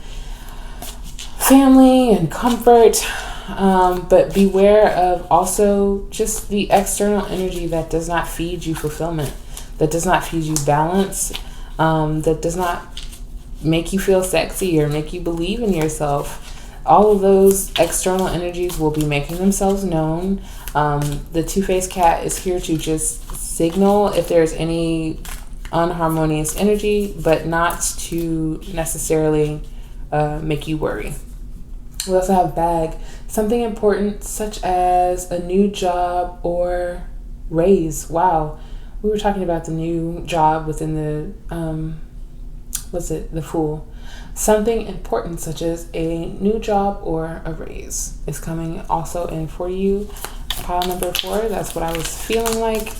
family and comfort. But beware of also just the external energy that does not feed you fulfillment, that does not feed you balance, that does not make you feel sexy or make you believe in yourself. All of those external energies will be making themselves known. The two-faced cat is here to just signal if there's any unharmonious energy, but not to necessarily make you worry. We also have Bag, something important such as a new job or raise. Wow. We were talking about the new job within the, the Fool. Something important such as a new job or a raise is coming also in for you. Pile number 4, that's what I was feeling like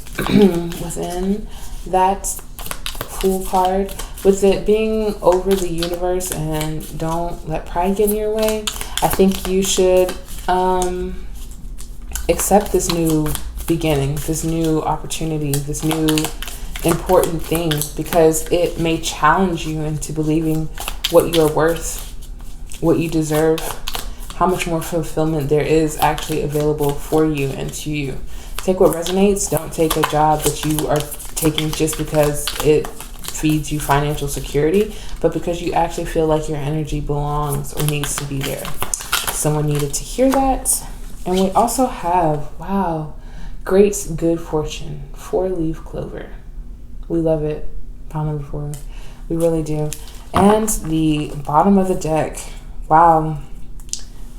within that Fool card. With it being over the universe and don't let pride get in your way, I think you should accept this new beginning, this new opportunity, this new important thing, because it may challenge you into believing what you're worth, what you deserve, how much more fulfillment there is actually available for you and to you. Take what resonates. Don't take a job that you are taking just because it feeds you financial security, but because you actually feel like your energy belongs or needs to be there. Someone needed to hear that. And we also have, wow, great good fortune, 4-leaf clover. We love it. Pile number 4. We really do. And the bottom of the deck, wow,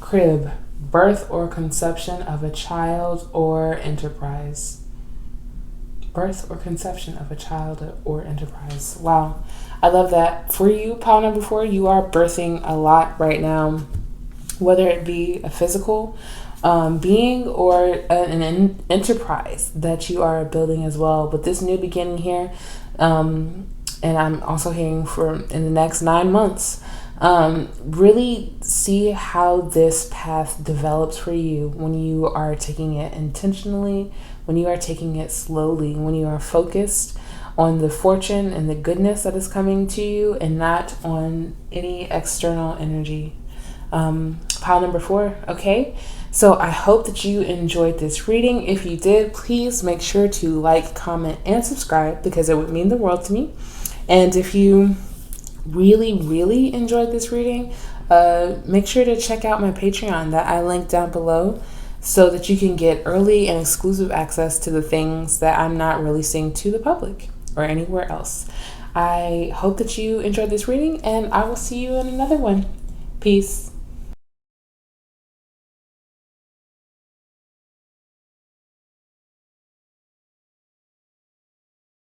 crib, birth or conception of a child or enterprise. Birth or conception of a child or enterprise. Wow, I love that. For you, pile number 4, you are birthing a lot right now. whether it be a physical being or an enterprise that you are building as well. But this new beginning here, and I'm also hearing for in the next 9 months, really see how this path develops for you when you are taking it intentionally, when you are taking it slowly, when you are focused on the fortune and the goodness that is coming to you and not on any external energy. Pile number 4, okay? So I hope that you enjoyed this reading. If you did, please make sure to like, comment, and subscribe because it would mean the world to me. And if you really enjoyed this reading, make sure to check out my Patreon that I linked down below so that you can get early and exclusive access to the things that I'm not releasing to the public or anywhere else. I hope that you enjoyed this reading, and I will see you in another one. Peace.